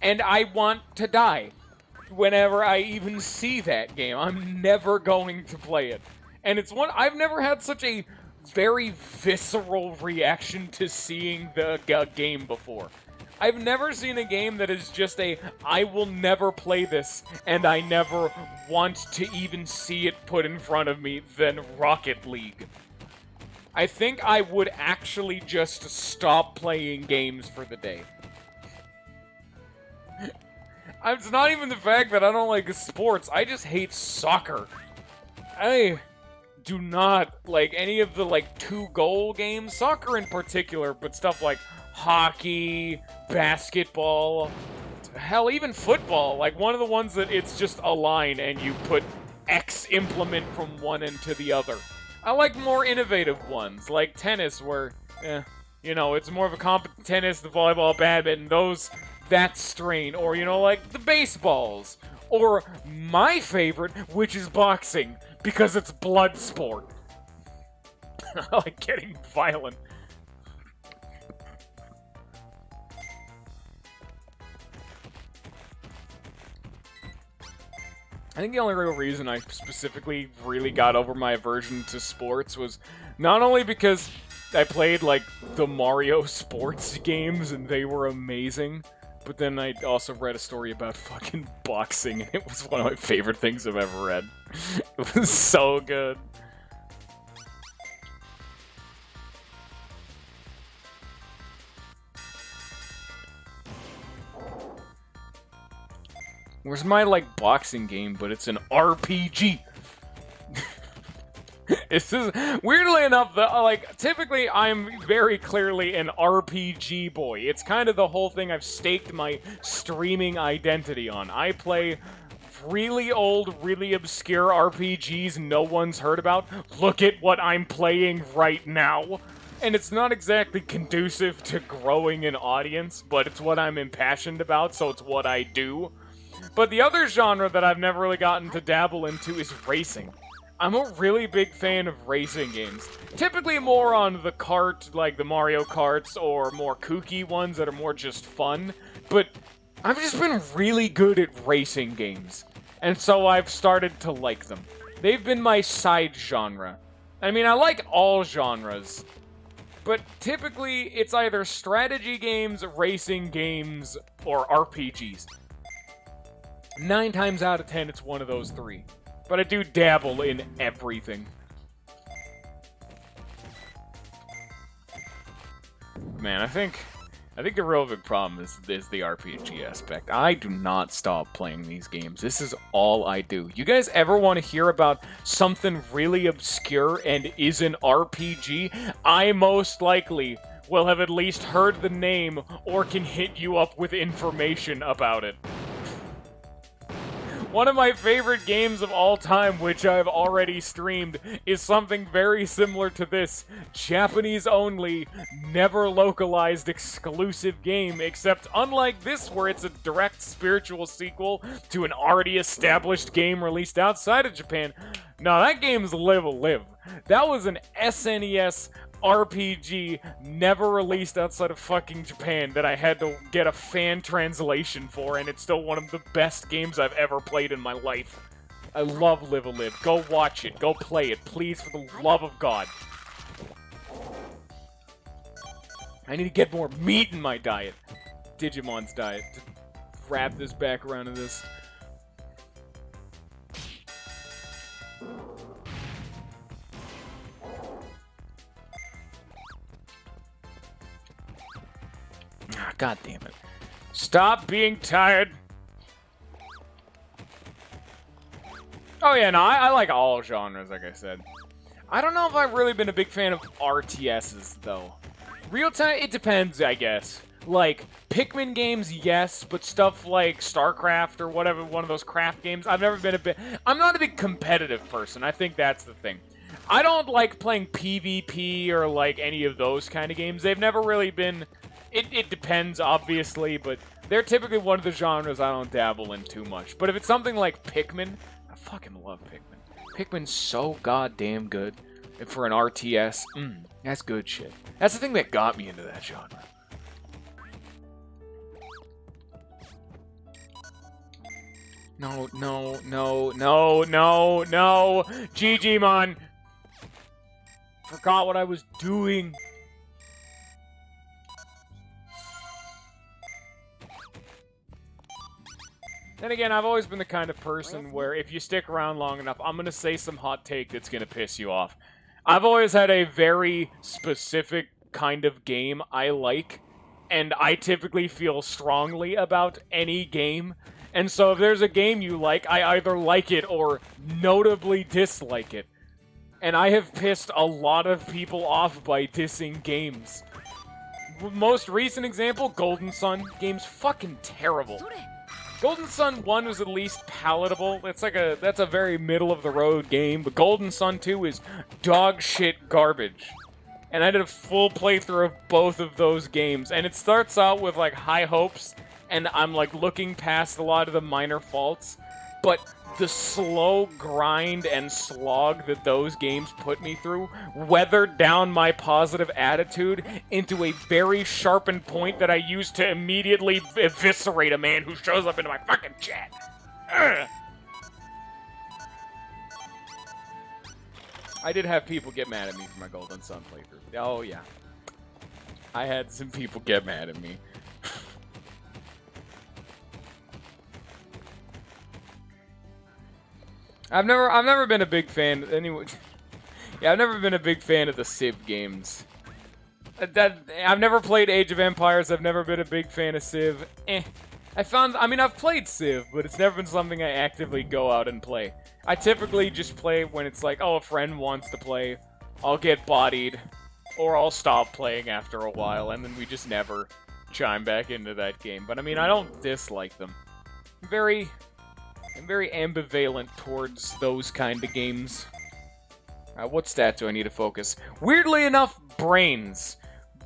and I want to die. Whenever I even see that game, I'm never going to play it. And it's one, I've never had such a very visceral reaction to seeing the game before. I've never seen a game that is just a, I will never play this, and I never want to even see it put in front of me than Rocket League. I think I would actually just stop playing games for the day. It's not even the fact that I don't like sports, I just hate soccer. I do not like any of the, like, two-goal games, soccer in particular, but stuff like hockey, basketball, hell, even football. Like, one of the ones that it's just a line and you put X implement from one end to the other. I like more innovative ones, like tennis, where, you know, it's more of a tennis, the volleyball, badminton, that strain, or, you know, like the baseballs, or my favorite, which is boxing, because it's blood sport. I like getting violent. I think the only real reason I specifically really got over my aversion to sports was not only because I played, like, the Mario sports games and they were amazing, but then I also read a story about fucking boxing, and it was one of my favorite things I've ever read. It was so good. Where's my, like, boxing game, but it's an RPG? It's just, weirdly enough, like, typically I'm very clearly an RPG boy. It's kind of the whole thing I've staked my streaming identity on. I play really old, really obscure RPGs no one's heard about. Look at what I'm playing right now. And it's not exactly conducive to growing an audience, but it's what I'm impassioned about, so it's what I do. But the other genre that I've never really gotten to dabble into is racing. I'm a really big fan of racing games. Typically more on the kart, like the Mario Karts, or more kooky ones that are more just fun. But I've just been really good at racing games. And so I've started to like them. They've been my side genre. I mean, I like all genres. But typically, it's either strategy games, racing games, or RPGs. 9 times out of 10, it's one of those three. But I do dabble in everything. Man, I think the real big problem is the RPG aspect. I do not stop playing these games. This is all I do. You guys ever want to hear about something really obscure and is an RPG? I most likely will have at least heard the name or can hit you up with information about it. One of my favorite games of all time, which I've already streamed, is something very similar to this. Japanese-only, never localized exclusive game, except unlike this where it's a direct spiritual sequel to an already established game released outside of Japan. No, that game's Live a Live. That was an SNES RPG never released outside of fucking Japan that I had to get a fan translation for, and it's still one of the best games I've ever played in my life. I love Live a Live. Go watch it. Go play it. Please, for the love of God. I need to get more meat in my diet. Digimon's diet. To wrap this back around to this. God damn it. Stop being tired. Oh yeah, no, I like all genres, like I said. I don't know if I've really been a big fan of RTSs, though. Real time, it depends, I guess. Like, Pikmin games, yes, but stuff like StarCraft or whatever, one of those craft games, I've never been I'm not a big competitive person, I think that's the thing. I don't like playing PvP or, like, any of those kind of games. They've never really been... It depends, obviously, but they're typically one of the genres I don't dabble in too much. But if it's something like Pikmin, I fucking love Pikmin. Pikmin's so goddamn good. And for an RTS, that's good shit. That's the thing that got me into that genre. No, no, no, no, no, no! Digimon! Forgot what I was doing. Then again, I've always been the kind of person where if you stick around long enough, I'm gonna say some hot take that's gonna piss you off. I've always had a very specific kind of game I like, and I typically feel strongly about any game. And so if there's a game you like, I either like it or notably dislike it. And I have pissed a lot of people off by dissing games. Most recent example, Golden Sun. Game's fucking terrible. Golden Sun 1 was at least palatable. That's a very middle of the road game, but Golden Sun 2 is dog shit garbage. And I did a full playthrough of both of those games, and it starts out with like high hopes, and I'm like looking past a lot of the minor faults, but the slow grind and slog that those games put me through weathered down my positive attitude into a very sharpened point that I use to immediately eviscerate a man who shows up into my fucking chat. Ugh. I did have people get mad at me for my Golden Sun playthrough. Oh, yeah. I had some people get mad at me. I've never been a big fan. Anyway, yeah, I've never been a big fan of the Civ games. I've never played Age of Empires. I've never been a big fan of Civ. I mean, I've played Civ, but it's never been something I actively go out and play. I typically just play when it's like, oh, a friend wants to play. I'll get bodied, or I'll stop playing after a while, and then we just never chime back into that game. But I mean, I don't dislike them. I'm very ambivalent towards those kind of games. What stat do I need to focus? Weirdly enough, Brains.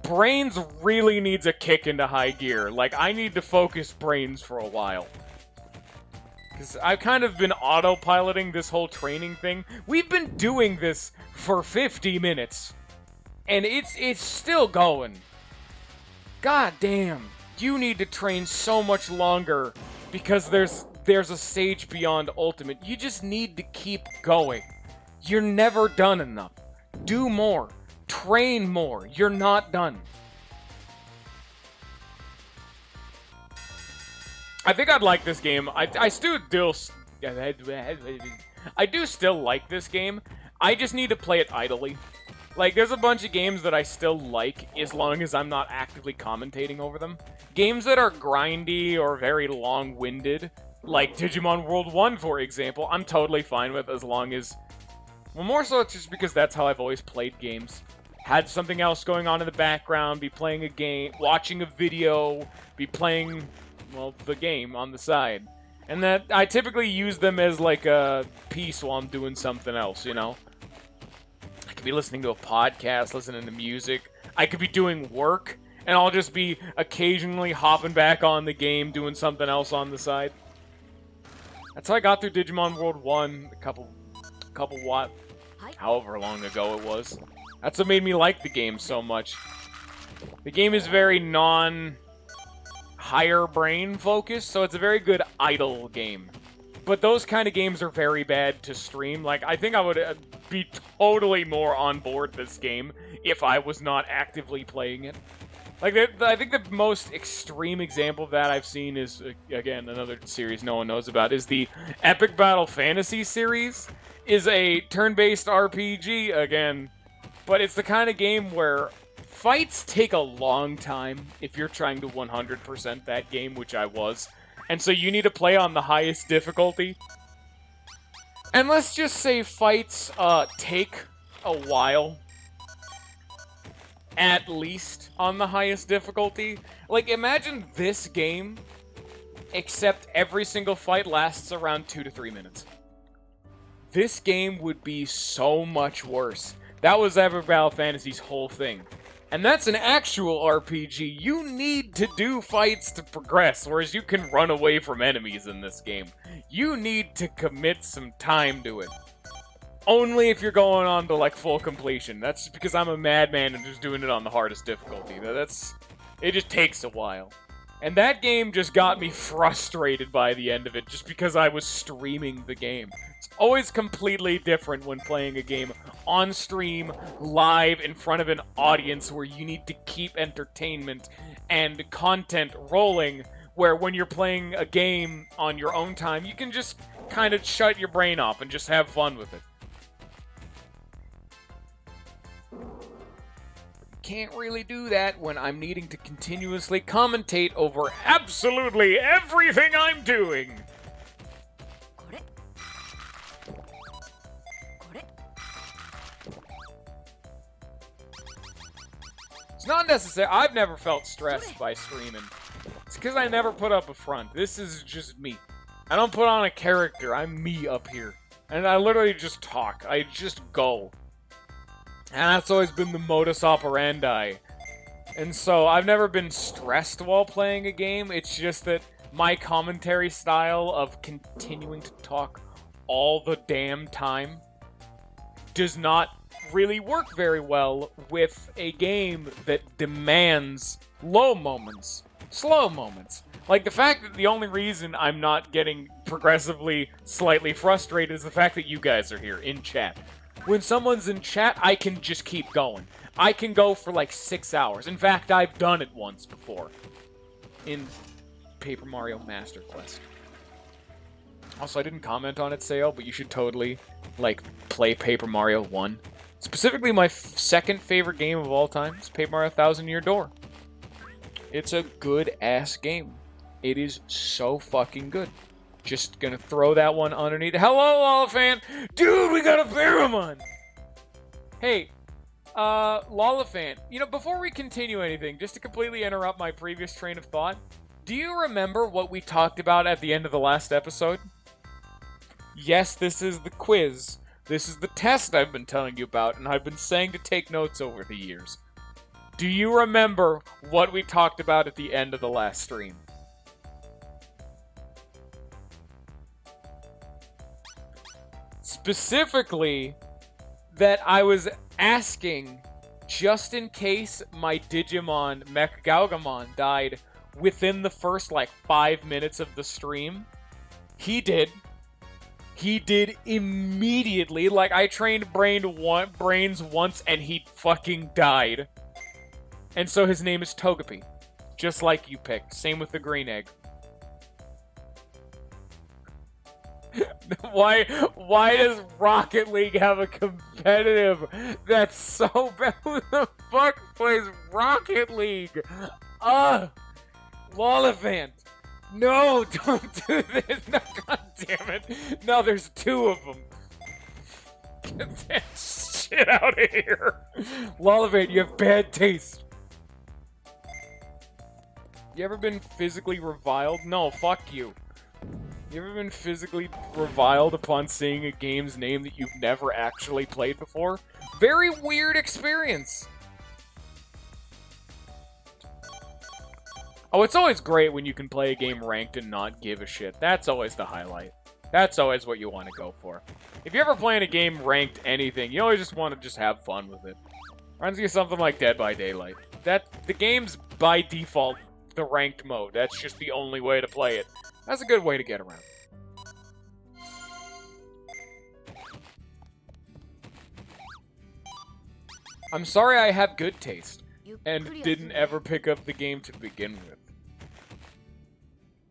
Brains really needs a kick into high gear. Like, I need to focus Brains for a while. Because I've kind of been autopiloting this whole training thing. We've been doing this for 50 minutes. And it's still going. God damn. You need to train so much longer because there's a stage beyond Ultimate. You just need to keep going. You're never done enough. Do more. Train more. You're not done. I think I'd like this game. I do still like this game. I just need to play it idly. Like, there's a bunch of games that I still like as long as I'm not actively commentating over them. Games that are grindy or very long-winded, like Digimon World 1, for example, I'm totally fine with as long as... Well, more so it's just because that's how I've always played games. Had something else going on in the background, be playing a game, watching a video, be playing, well, the game on the side. And that I typically use them as like a piece while I'm doing something else, you know? I could be listening to a podcast, listening to music. I could be doing work, and I'll just be occasionally hopping back on the game, doing something else on the side. That's how I got through Digimon World 1 a couple however long ago it was. That's what made me like the game so much. The game is very higher brain focused, so it's a very good idle game. But those kind of games are very bad to stream. Like, I think I would be totally more on board this game if I was not actively playing it. Like, I think the most extreme example of that I've seen is, again, another series no one knows about, is the Epic Battle Fantasy series. Is a turn-based RPG, again, but it's the kind of game where fights take a long time if you're trying to 100% that game, which I was. And so you need to play on the highest difficulty. And let's just say fights take a while. At least on the highest difficulty. Like, imagine this game, except every single fight lasts around 2 to 3 minutes. This game would be so much worse. That was Epic Battle Fantasy's whole thing. And that's an actual RPG. You need to do fights to progress, whereas you can run away from enemies in this game. You need to commit some time to it. Only if you're going on to, like, full completion. That's just because I'm a madman and just doing it on the hardest difficulty. It just takes a while. And that game just got me frustrated by the end of it, just because I was streaming the game. It's always completely different when playing a game on stream, live, in front of an audience where you need to keep entertainment and content rolling, where when you're playing a game on your own time, you can just kind of shut your brain off and just have fun with it. Can't really do that when I'm needing to continuously commentate over absolutely everything I'm doing. It's not necessary. I've never felt stressed by streaming. It's because I never put up a front. This is just me. I don't put on a character. I'm me up here. And I literally just talk. I just go. And that's always been the modus operandi. And so I've never been stressed while playing a game. It's just that my commentary style of continuing to talk all the damn time does not really work very well with a game that demands low moments, slow moments. Like the fact that the only reason I'm not getting progressively slightly frustrated is the fact that you guys are here in chat. When someone's in chat, I can just keep going. I can go for like 6 hours. In fact, I've done it once before. In Paper Mario Master Quest. Also, I didn't comment on its sale, but you should totally, like, play Paper Mario 1. Specifically, my second favorite game of all time is Paper Mario 1000 Year Door. It's a good-ass game. It is so fucking good. Just gonna throw that one underneath. Hello, Lollifant! Dude, we got a Pheromon! Hey, Lollifant, you know, before we continue anything, just to completely interrupt my previous train of thought, do you remember what we talked about at the end of the last episode? Yes, this is the quiz. This is the test I've been telling you about, and I've been saying to take notes over the years. Do you remember what we talked about at the end of the last stream? Specifically, that I was asking, just in case my Digimon Mech Gaugamon died within the first, like, 5 minutes of the stream. He did. He did immediately. Like, I trained Brains once, and he fucking died. And so his name is Togepi. Just like you picked. Same with the green egg. Why does Rocket League have a competitive that's so bad? Who the fuck plays Rocket League? Lollifant. No, don't do this. No, god damn it. No, there's 2 of them. Get that shit out of here. Lollifant, you have bad taste. You ever been physically reviled? No, fuck you. You ever been physically reviled upon seeing a game's name that you've never actually played before? Very weird experience. Oh, it's always great when you can play a game ranked and not give a shit. That's always the highlight. That's always what you want to go for. If you're ever playing a game ranked anything, you always just want to just have fun with it. Reminds me of something like Dead by Daylight. The game's by default the ranked mode. That's just the only way to play it. That's a good way to get around. I'm sorry I have good taste, and didn't ever pick up the game to begin with.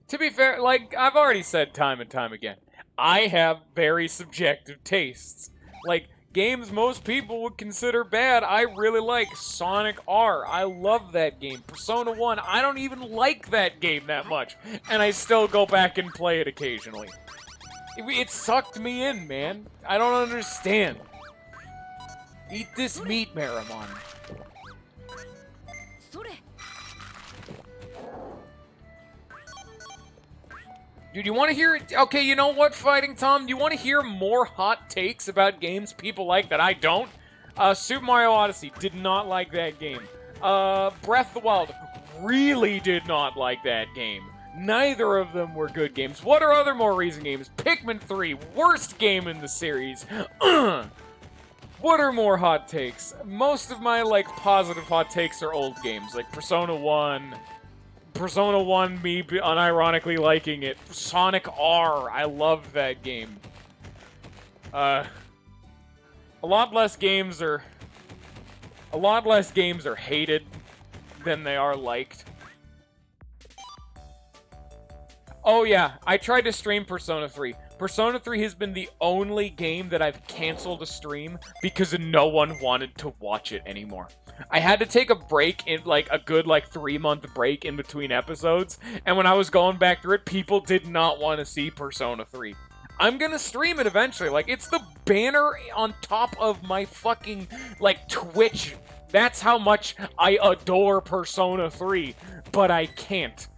To be fair, like, I've already said time and time again, I have very subjective tastes. Like, games most people would consider bad, I really like. Sonic R, I love that game. Persona 1, I don't even like that game that much, and I still go back and play it occasionally. It sucked me in, man. I don't understand. Eat this meat, Maramon. Dude, you want to hear... Okay, you know what, Fighting Tom? Do you want to hear more hot takes about games people like that I don't? Super Mario Odyssey, did not like that game. Breath of the Wild, really did not like that game. Neither of them were good games. What are other more recent games? Pikmin 3, worst game in the series. What are more hot takes? Most of my, like, positive hot takes are old games, like Persona 1... Persona 1, me unironically liking it. Sonic R, I love that game. A lot less games are hated than they are liked. Oh yeah, I tried to stream Persona 3. Persona 3 has been the only game that I've canceled a stream because no one wanted to watch it anymore. I had to take a break in like a good 3-month break in between episodes, and when I was going back through it, people did not want to see Persona 3. I'm gonna stream it eventually. Like, it's the banner on top of my fucking Twitch. That's how much I adore Persona 3, but I can't.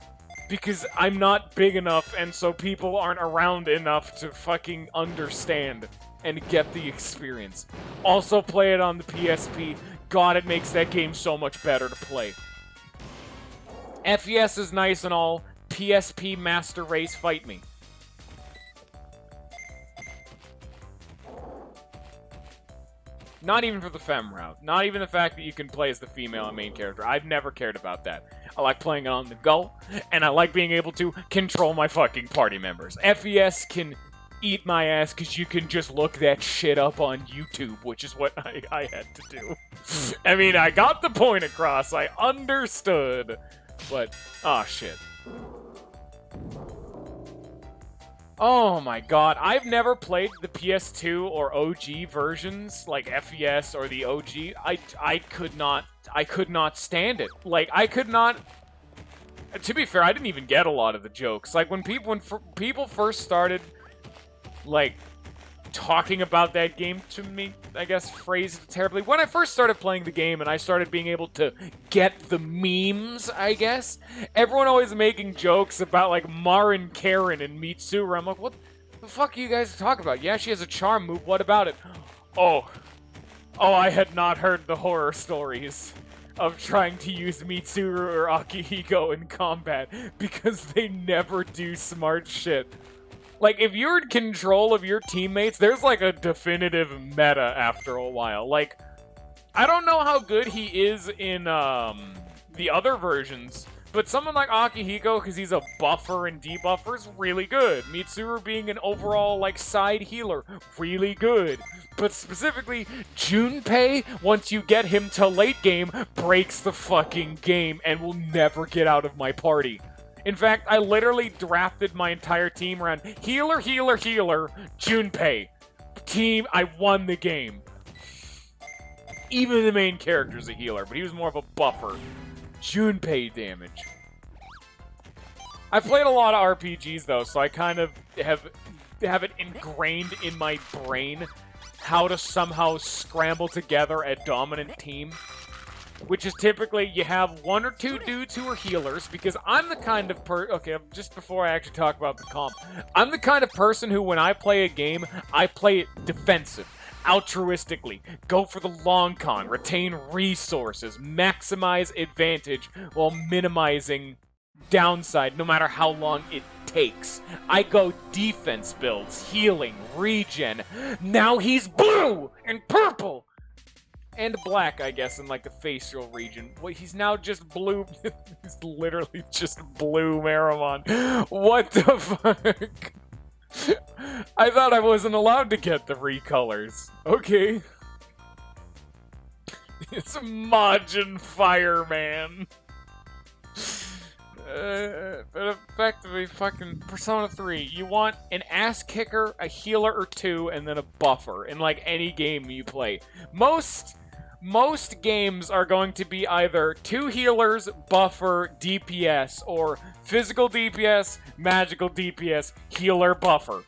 Because I'm not big enough, and so people aren't around enough to fucking understand and get the experience. Also play it on the PSP. God, it makes that game so much better to play. FES is nice and all. PSP Master Race, fight me. Not even for the femme route. Not even the fact that you can play as the female and main character. I've never cared about that. I like playing it on the go, and I like being able to control my fucking party members. FES can eat my ass because you can just look that shit up on YouTube, which is what I had to do. I mean, I got the point across. I understood. But, oh shit. Oh my god, I've never played the PS2 or OG versions, like FES or the OG. I could not stand it. Like, I could not... To be fair, I didn't even get a lot of the jokes. Like, when people first started, like, talking about that game to me, I guess phrased terribly. When I first started playing the game and I started being able to get the memes, I guess, everyone always making jokes about, like, Marin Karen and Mitsuru. I'm like, what the fuck are you guys talking about? Yeah, she has a charm move. What about it? Oh, I had not heard the horror stories of trying to use Mitsuru or Akihiko in combat because they never do smart shit. Like, if you're in control of your teammates, there's, like, a definitive meta after a while. Like, I don't know how good he is in, the other versions, but someone like Akihiko, because he's a buffer and debuffer, is really good. Mitsuru being an overall, like, side healer, really good. But specifically, Junpei, once you get him to late game, breaks the fucking game and will never get out of my party. In fact, I literally drafted my entire team around healer, healer, healer, Junpei. Team, I won the game. Even the main character's a healer, but he was more of a buffer. Junpei damage. I've played a lot of RPGs, though, so I kind of have it ingrained in my brain how to somehow scramble together a dominant team. Which is typically, you have one or two dudes who are healers, because I'm the kind of okay, just before I actually talk about the comp, I'm the kind of person who, when I play a game, I play it defensive, altruistically, go for the long con, retain resources, maximize advantage, while minimizing downside, no matter how long it takes. I go defense builds, healing, regen. Now he's blue and purple! And black, I guess, in, like, the facial region. Wait, he's now just blue. He's literally just blue Marimon. What the fuck? I thought I wasn't allowed to get the recolors. Okay. It's Majin Fireman. But effectively, fucking Persona 3. You want an ass kicker, a healer or two, and then a buffer in, like, any game you play. Most games are going to be either two healers, buffer, DPS, or physical DPS, magical DPS, healer, buffer.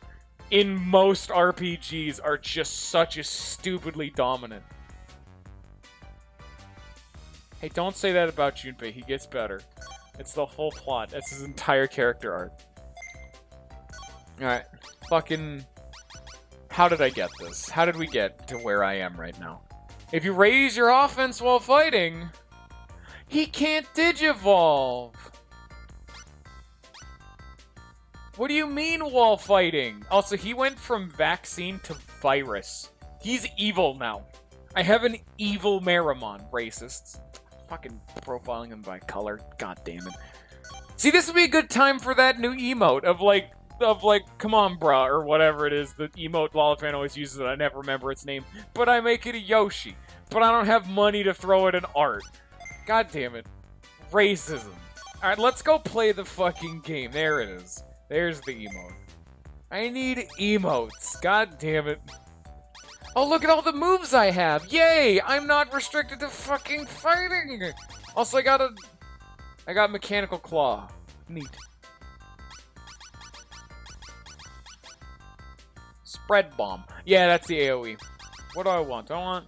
In most RPGs are just such a stupidly dominant. Hey, don't say that about Junpei. He gets better. It's the whole plot. That's his entire character arc. Alright. Fucking... How did I get this? How did we get to where I am right now? If you raise your offense while fighting, he can't digivolve. What do you mean while fighting? Also, he went from vaccine to virus. He's evil now. I have an evil Marimon, racists. Fucking profiling him by color. God damn it. See, this would be a good time for that new emote of like, come on, brah, or whatever it is, the emote Lollifan always uses it, I never remember its name, but I make it a Yoshi, but I don't have money to throw it in art. God damn it. Racism. Alright, let's go play the fucking game. There it is. There's the emote. I need emotes. God damn it. Oh, look at all the moves I have. Yay! I'm not restricted to fucking fighting. Also, I got mechanical claw. Neat. Spread bomb. Yeah, that's the AoE. What do I want? I want...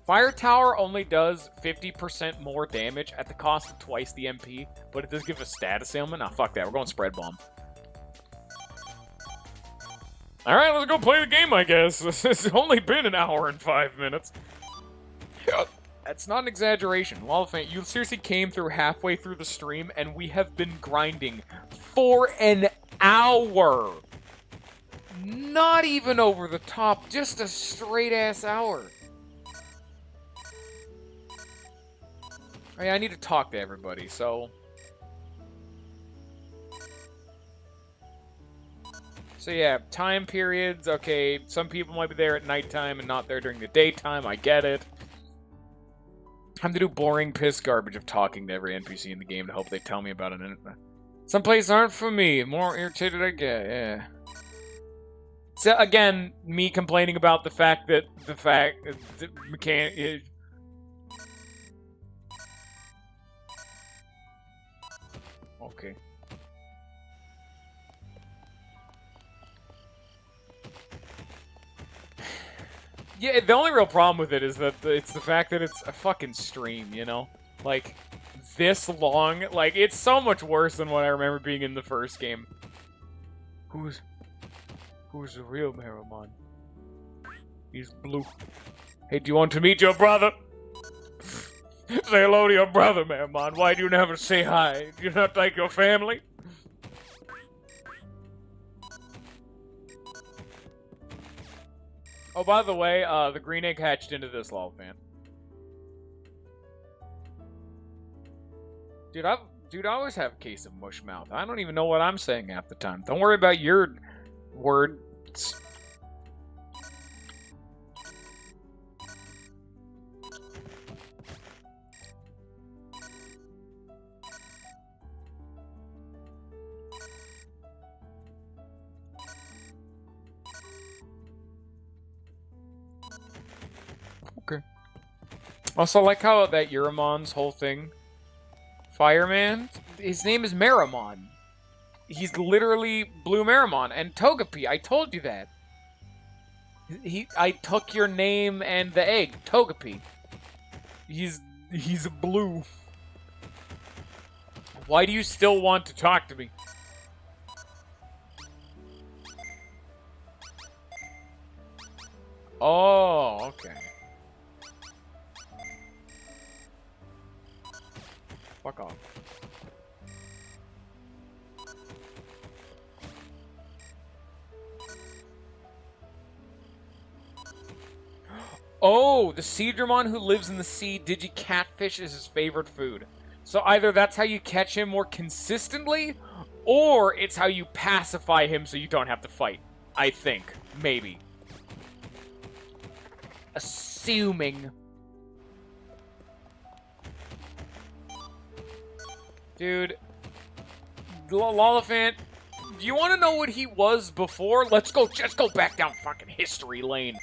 Fire Tower only does 50% more damage at the cost of twice the MP, but it does give a status ailment. Nah, fuck that. We're going Spread Bomb. Alright, let's go play the game, I guess. It's only been an hour and 5 minutes. That's not an exaggeration. Lolafant, you seriously came through halfway through the stream, and we have been grinding for an hour. Not even over the top, just a straight-ass hour. Oh, yeah, I need to talk to everybody, so... So yeah, time periods, okay, some people might be there at nighttime and not there during the daytime, I get it. Time to do boring piss garbage of talking to every NPC in the game to hope they tell me about it. Some places aren't for me, more irritated I get, yeah. So again, me complaining about the fact that mechanic... Okay. Yeah, the only real problem with it is that it's the fact that it's a fucking stream, you know? Like, this long, like, it's so much worse than what I remember being in the first game. Who's the real Meramon? He's blue. Hey, do you want to meet your brother? Say hello to your brother, Meramon. Why do you never say hi? Do you not like your family? Oh, by the way, the green egg hatched into this Lolfan. Dude, I always have a case of mush mouth. I don't even know what I'm saying half the time. Don't worry about your words. Okay. Also, I like how that Uramon's whole thing, Fireman, his name is Meramon. He's literally Blue Meramon. And Togepi, I told you that. I took your name and the egg, Togepi. He's blue. Why do you still want to talk to me? Oh, okay. Fuck off. Oh, the Seedramon who lives in the sea, Digi-Catfish is his favorite food. So either that's how you catch him more consistently, or it's how you pacify him so you don't have to fight. I think. Maybe. Assuming. Dude. Lolifant, do you want to know what he was before? Let's go back down fucking history lane.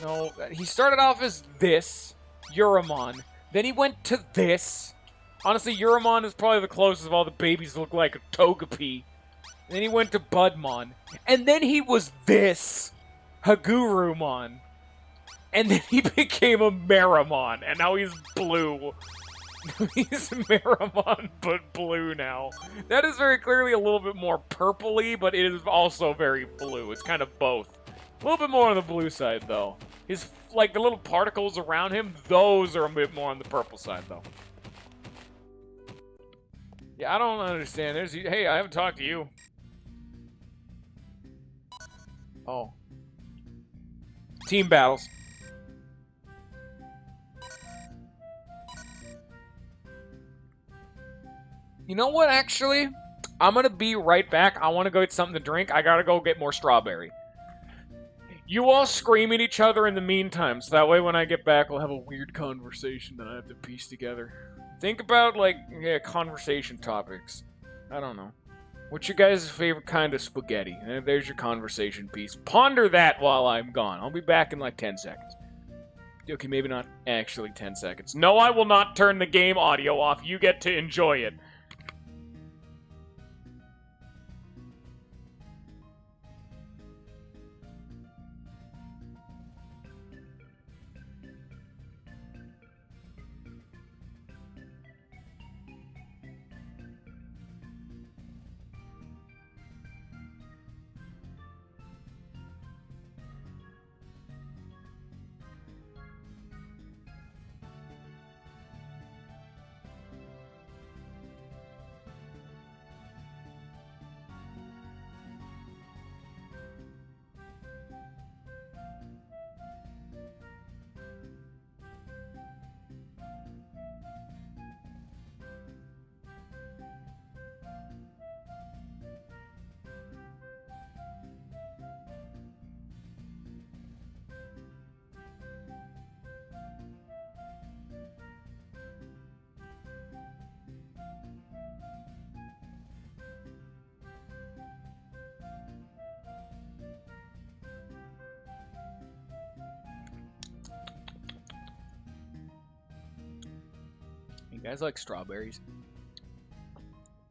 No, he started off as this, Uramon. Then he went to this. Honestly, Uramon is probably the closest of all the babies to look like a Togepi. Then he went to Budmon. And then he was this, Hagurumon. And then he became a Meramon, and now he's blue. He's Meramon, but blue now. That is very clearly a little bit more purpley, but it is also very blue. It's kind of both. A little bit more on the blue side, though. His, like, the little particles around him, those are a bit more on the purple side, though. Yeah, I don't understand. Hey, I haven't talked to you. Oh. Team battles. You know what, actually? I'm gonna be right back. I want to go get something to drink. I gotta go get more strawberry. You all scream at each other in the meantime, so that way when I get back, we'll have a weird conversation that I have to piece together. Think about, like, yeah, conversation topics. I don't know. What's your guys' favorite kind of spaghetti? There's your conversation piece. Ponder that while I'm gone. I'll be back in like 10 seconds. Okay, maybe not actually 10 seconds. No, I will not turn the game audio off. You get to enjoy it. You guys like strawberries?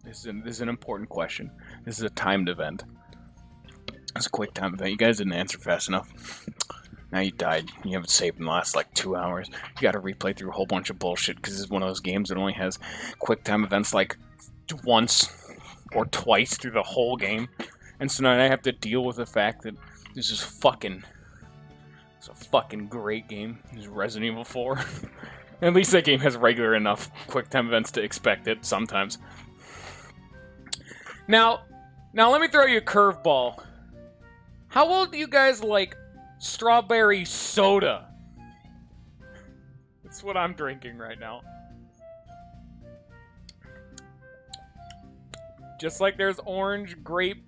This is an important question. This is a timed event. It's a quick time event. You guys didn't answer fast enough. Now you died. You haven't saved in the last like 2 hours. You gotta replay through a whole bunch of bullshit because this is one of those games that only has quick time events like once or twice through the whole game. And so now I have to deal with the fact that this is fucking... It's a fucking great game. This is Resident Evil 4. At least that game has regular enough quick time events to expect it sometimes. Now let me throw you a curveball. How well do you guys like strawberry soda? That's what I'm drinking right now. Just like there's orange grape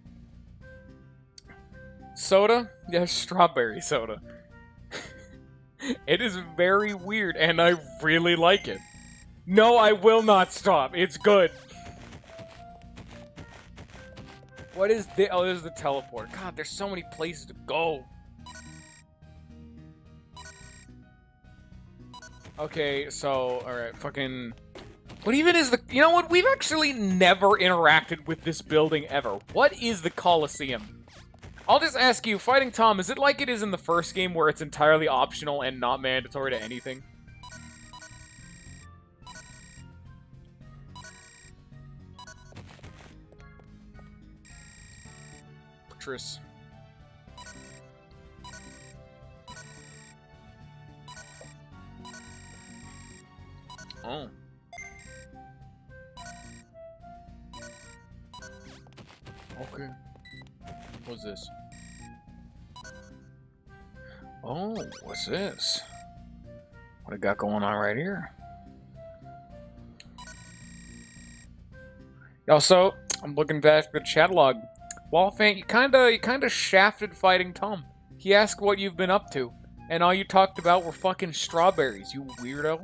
soda, there's strawberry soda. It is very weird, and I really like it. No, I will not stop. It's good. What is this? Oh, this is the teleport. God, there's so many places to go. Okay, so, alright, fucking... What even is the... You know what? We've actually never interacted with this building ever. What is the Coliseum? I'll just ask you, Fighting Tom, is it like it is in the first game where it's entirely optional and not mandatory to anything? Tris. Oh. Okay. What's this? Oh, what's this? What I got going on right here? Also, I'm looking back at the chat log. Wallfan, you kinda shafted Fighting Tom. He asked what you've been up to, and all you talked about were fucking strawberries, you weirdo.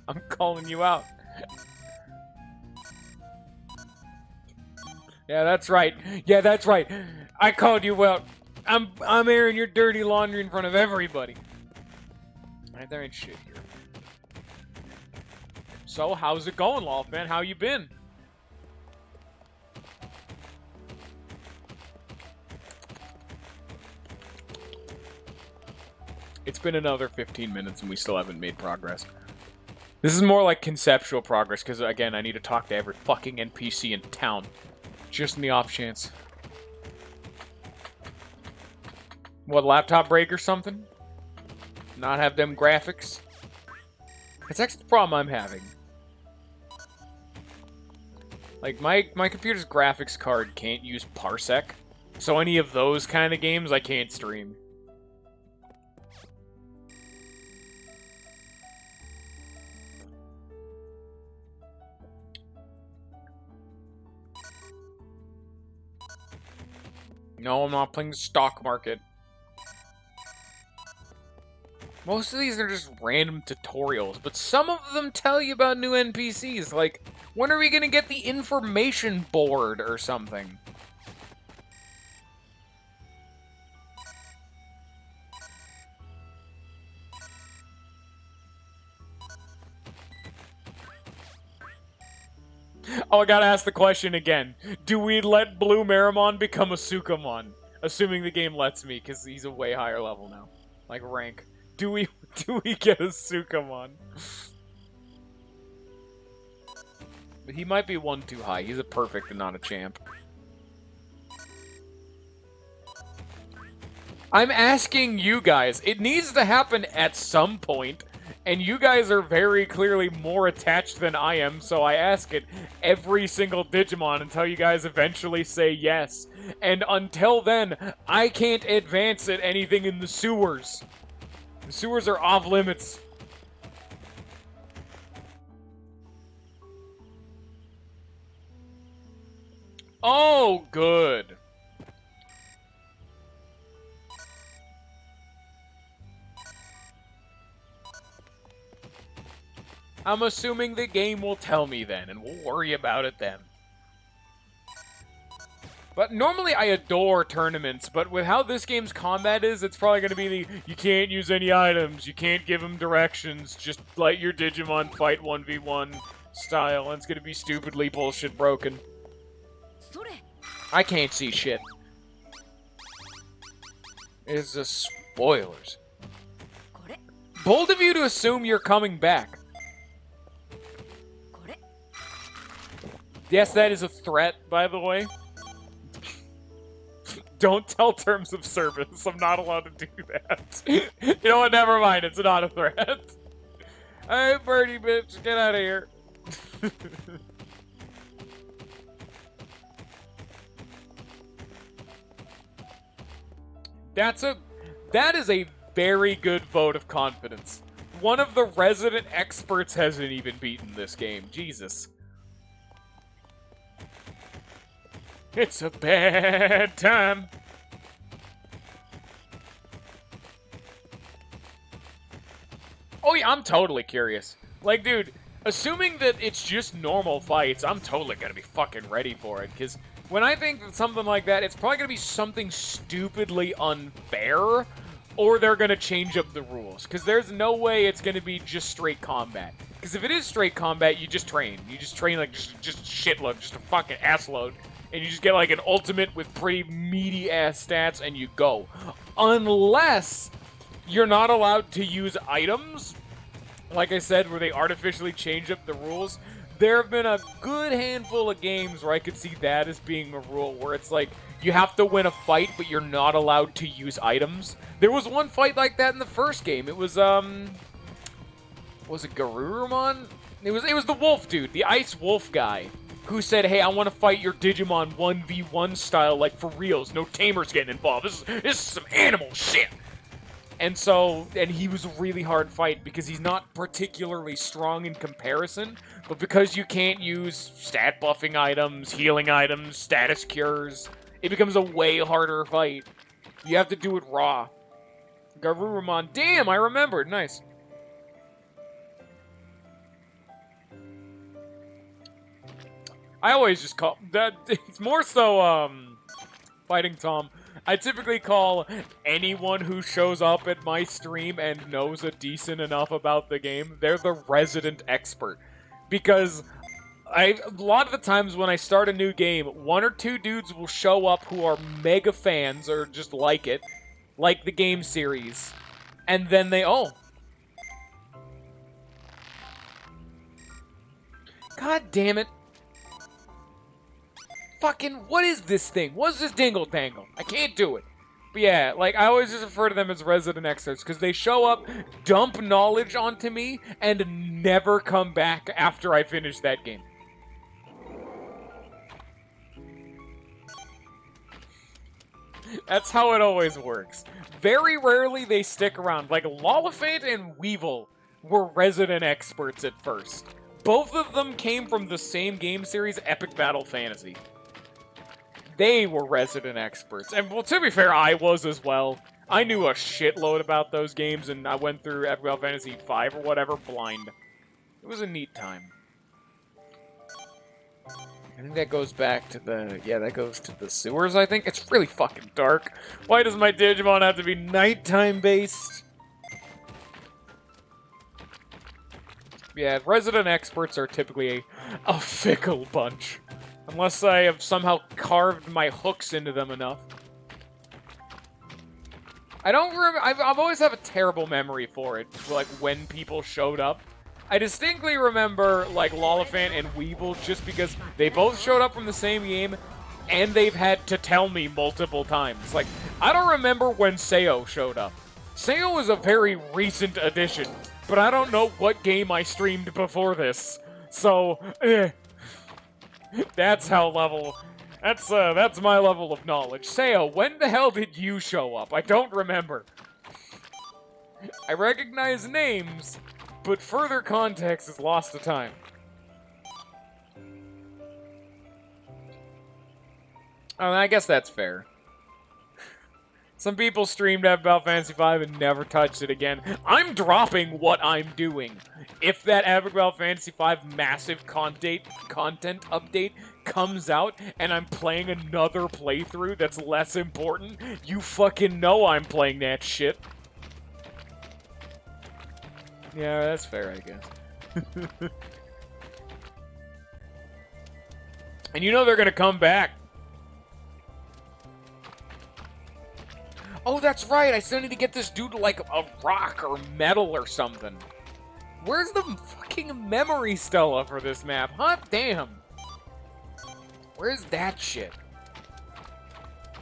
I'm calling you out. Yeah, that's right. Yeah, that's right. I called you out. I'm airing your dirty laundry in front of everybody. Right, there ain't shit here. So, how's it going, Lawfan? How you been? It's been another 15 minutes and we still haven't made progress. This is more like conceptual progress, because, again, I need to talk to every fucking NPC in town. Just in the off chance. What, laptop break or something? Not have them graphics? That's actually the problem I'm having. Like, my computer's graphics card can't use Parsec, so any of those kind of games I can't stream. No, I'm not playing the stock market. Most of these are just random tutorials, but some of them tell you about new NPCs, like When are we gonna get the information board or something? Oh, I gotta ask the question again. Do we let Blue Marimon become a Sukamon? Assuming the game lets me, because he's a way higher level now. Like, rank. Do we get a Sukamon? But he might be one too high. He's a perfect and not a champ. I'm asking you guys. It needs to happen at some point, and you guys are very clearly more attached than I am, so I ask it every single Digimon until you guys eventually say yes. And until then, I can't advance at anything in the sewers. The sewers are off limits. Oh, good. I'm assuming the game will tell me then, and we'll worry about it then. But normally I adore tournaments, but with how this game's combat is, it's probably going to be the, you can't use any items, you can't give them directions, just let your Digimon fight 1v1 style, and it's going to be stupidly bullshit broken. I can't see shit. It's the spoilers. Bold of you to assume you're coming back. Yes, that is a threat, by the way. Don't tell terms of service. I'm not allowed to do that. You know what? Never mind. It's not a threat. Alright, birdie bitch. Get out of here. That is a very good vote of confidence. One of the resident experts hasn't even beaten this game. Jesus. It's a bad time. Oh yeah, I'm totally curious. Like, dude, assuming that it's just normal fights, I'm totally gonna be fucking ready for it, because when I think of something like that, it's probably gonna be something stupidly unfair, or they're gonna change up the rules, because there's no way it's gonna be just straight combat. Because if it is straight combat, you just train. You just train like just shitload, just a fucking assload. And you just get like an ultimate with pretty meaty ass stats and you go. Unless you're not allowed to use items, like I said, where they artificially change up the rules. There have been a good handful of games where I could see that as being a rule, where it's like, you have to win a fight, but you're not allowed to use items. There was one fight like that in the first game. It was, was it Garurumon? It was the wolf dude, the ice wolf guy, who said, hey, I want to fight your Digimon 1v1 style, like, for reals. No tamers getting involved. This is some animal shit. And so, and he was a really hard fight because he's not particularly strong in comparison, but because you can't use stat buffing items, healing items, status cures, it becomes a way harder fight. You have to do it raw. Garurumon, damn, I remembered, nice. I always just call that. It's more so Fighting Tom. I typically call anyone who shows up at my stream and knows a decent enough about the game, they're the resident expert. Because a lot of the times when I start a new game, one or two dudes will show up who are mega fans or just like it, like the game series, and then they, oh. God damn it. Fucking, what is this thing? What's this dingle dangle? I can't do it. But yeah, like, I always just refer to them as resident experts, because they show up, dump knowledge onto me, and never come back after I finish that game. That's how it always works. Very rarely they stick around. Like, Lollifant and Weevil were resident experts at first. Both of them came from the same game series, Epic Battle Fantasy. They were resident experts. And, well, to be fair, I was as well. I knew a shitload about those games, and I went through Epic Battle Fantasy 5 or whatever blind. It was a neat time. I think that goes back to the... Yeah, that goes to the sewers, I think. It's really fucking dark. Why does my Digimon have to be nighttime-based? Yeah, resident experts are typically a fickle bunch. Unless I have somehow carved my hooks into them enough. I don't remember... I've always have a terrible memory for it, like, when people showed up. I distinctly remember, like, Lollifant and Weevil just because they both showed up from the same game, and they've had to tell me multiple times. Like, I don't remember when Seo showed up. Seo was a very recent addition, but I don't know what game I streamed before this. So, that's how level... That's my level of knowledge. Seo, when the hell did you show up? I don't remember. I recognize names, but further context is lost to time. I mean, I guess that's fair. Some people streamed Final Fantasy V and never touched it again. I'm dropping what I'm doing. If that Final Fantasy V massive content update comes out and I'm playing another playthrough that's less important, you fucking know I'm playing that shit. Yeah, that's fair, I guess. And you know they're gonna come back. Oh, that's right, I still need to get this dude like a rock or metal or something. Where's the fucking memory Stella for this map? Hot damn. Where's that shit?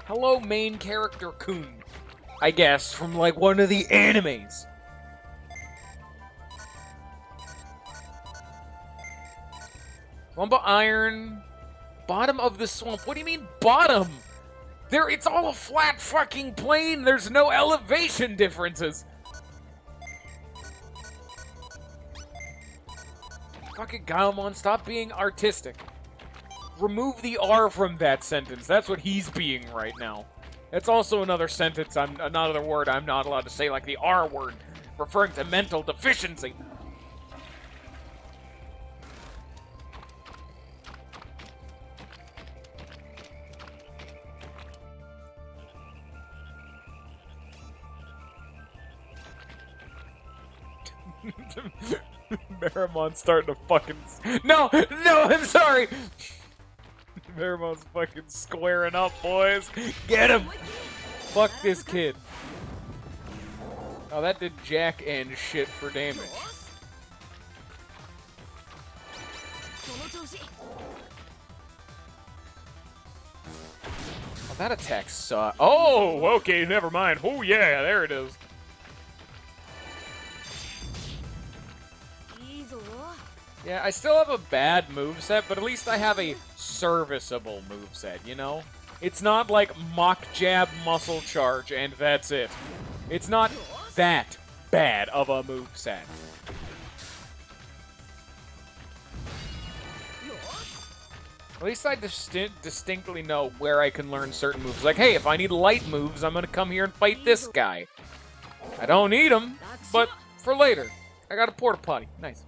Hello, main character Kun. I guess, from like one of the animes. Swamp of Iron. Bottom of the swamp. What do you mean, bottom? It's all a flat fucking plane. There's no elevation differences. Fucking Gaomon, stop being artistic. Remove the R from that sentence. That's what he's being right now. That's also another sentence, another word I'm not allowed to say, like the R word, referring to mental deficiency. Maramon's starting to fucking... No! No, I'm sorry! Maramon's fucking squaring up, boys. Get him! Fuck this kid. Oh, that did jack and shit for damage. Oh, that attack sucks. Oh, okay, never mind. Oh, yeah, there it is. Yeah, I still have a bad moveset, but at least I have a serviceable moveset, you know? It's not like mock jab muscle charge and that's it. It's not that bad of a moveset. At least I distinctly know where I can learn certain moves. Like, hey, if I need light moves, I'm gonna come here and fight this guy. I don't need him, but for later. I got a porta potty. Nice.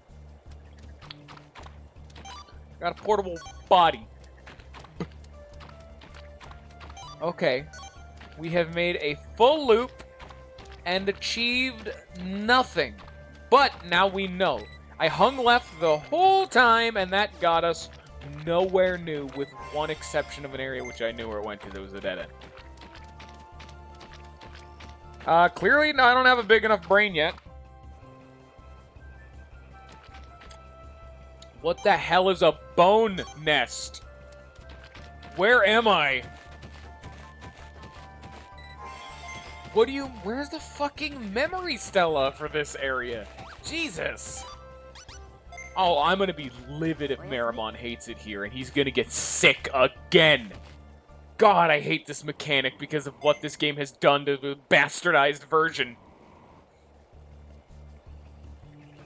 Got a portable body. Okay. We have made a full loop and achieved nothing. But now we know. I hung left the whole time, and that got us nowhere new, with one exception of an area which I knew where it went to. There was a dead end. Clearly, I don't have a big enough brain yet. What the hell is a bone nest? Where am I? Where's the fucking memory Stella for this area? Jesus. Oh, I'm gonna be livid if Maramon hates it here, and he's gonna get sick again. God, I hate this mechanic because of what this game has done to the bastardized version.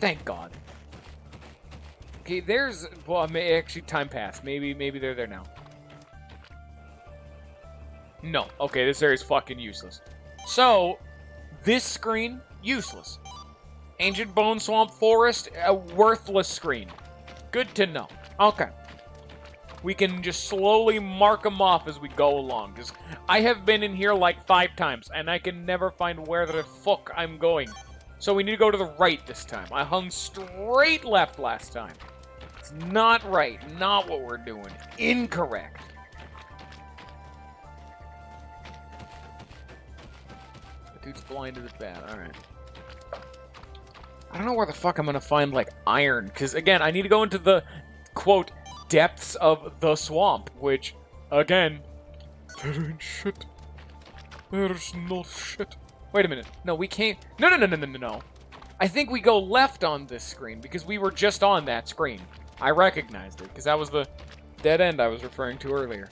Thank God. Okay, well, actually, time passed. Maybe they're there now. No. Okay, this area's fucking useless. So, this screen, useless. Ancient Bone Swamp Forest, a worthless screen. Good to know. Okay. we can just slowly mark them off as we go along. Because I have been in here like 5 times, and I can never find where the fuck I'm going. So we need to go to the right this time. I hung straight left last time. It's not right. Not what we're doing. Incorrect. The dude's blinded as bad. Alright. I don't know where the fuck I'm gonna find, like, iron. Because, again, I need to go into the, quote, depths of the swamp. Which, again, there ain't shit. There's no shit. Wait a minute. No, we can't. No. I think we go left on this screen because we were just on that screen. I recognized it because that was the dead end I was referring to earlier.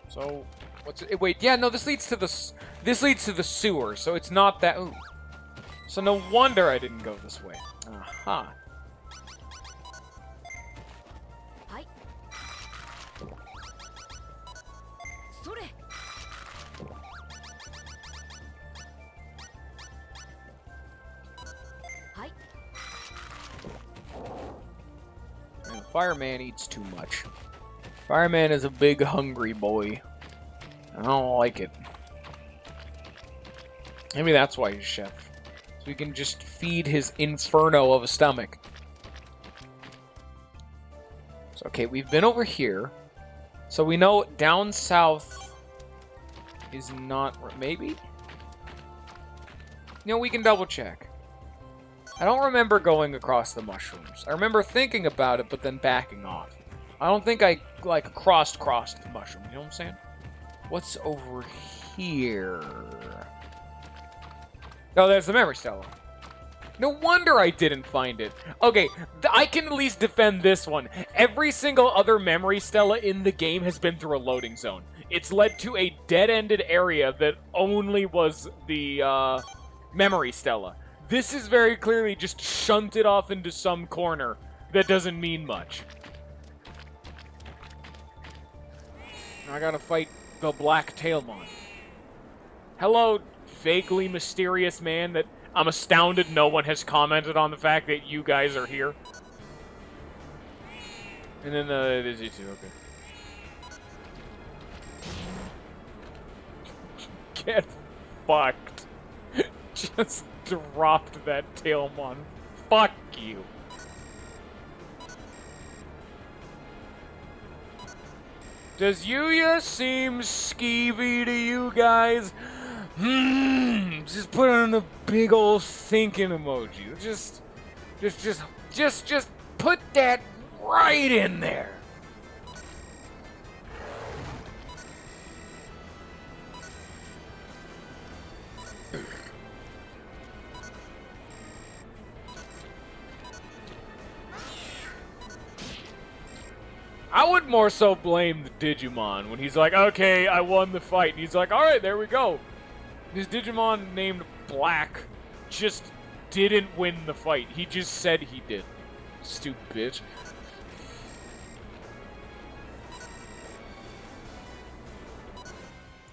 So, what's it? Wait, yeah, no, this leads to the sewer, so it's not that. Ooh. So no wonder I didn't go this way. Aha. Fireman eats too much. Fireman is a big hungry boy. I don't like it. Maybe that's why he's chef. So he can just feed his inferno of a stomach. So, okay, we've been over here. So we know down south is not... Maybe? You know, we can double check. I don't remember going across the mushrooms. I remember thinking about it, but then backing off. I don't think I, like, crossed the mushroom. You know what I'm saying? What's over here? Oh, there's the memory stella. No wonder I didn't find it. Okay, I can at least defend this one. Every single other memory stella in the game has been through a loading zone. It's led to a dead-ended area that only was the, memory stella. This is very clearly just shunted off into some corner that doesn't mean much. I gotta fight the Black Tailmon. Hello, vaguely mysterious man that I'm astounded no one has commented on the fact that you guys are here. And then it is you two, okay. Get fucked. Just dropped that Tailmon. Fuck you. Does Yuya seem skeevy to you guys? Just put on a big old thinking emoji. Just put that right in there. I would more so blame the Digimon when he's like, okay, I won the fight. And he's like, alright, there we go. This Digimon named Black just didn't win the fight. He just said he did. Stupid bitch.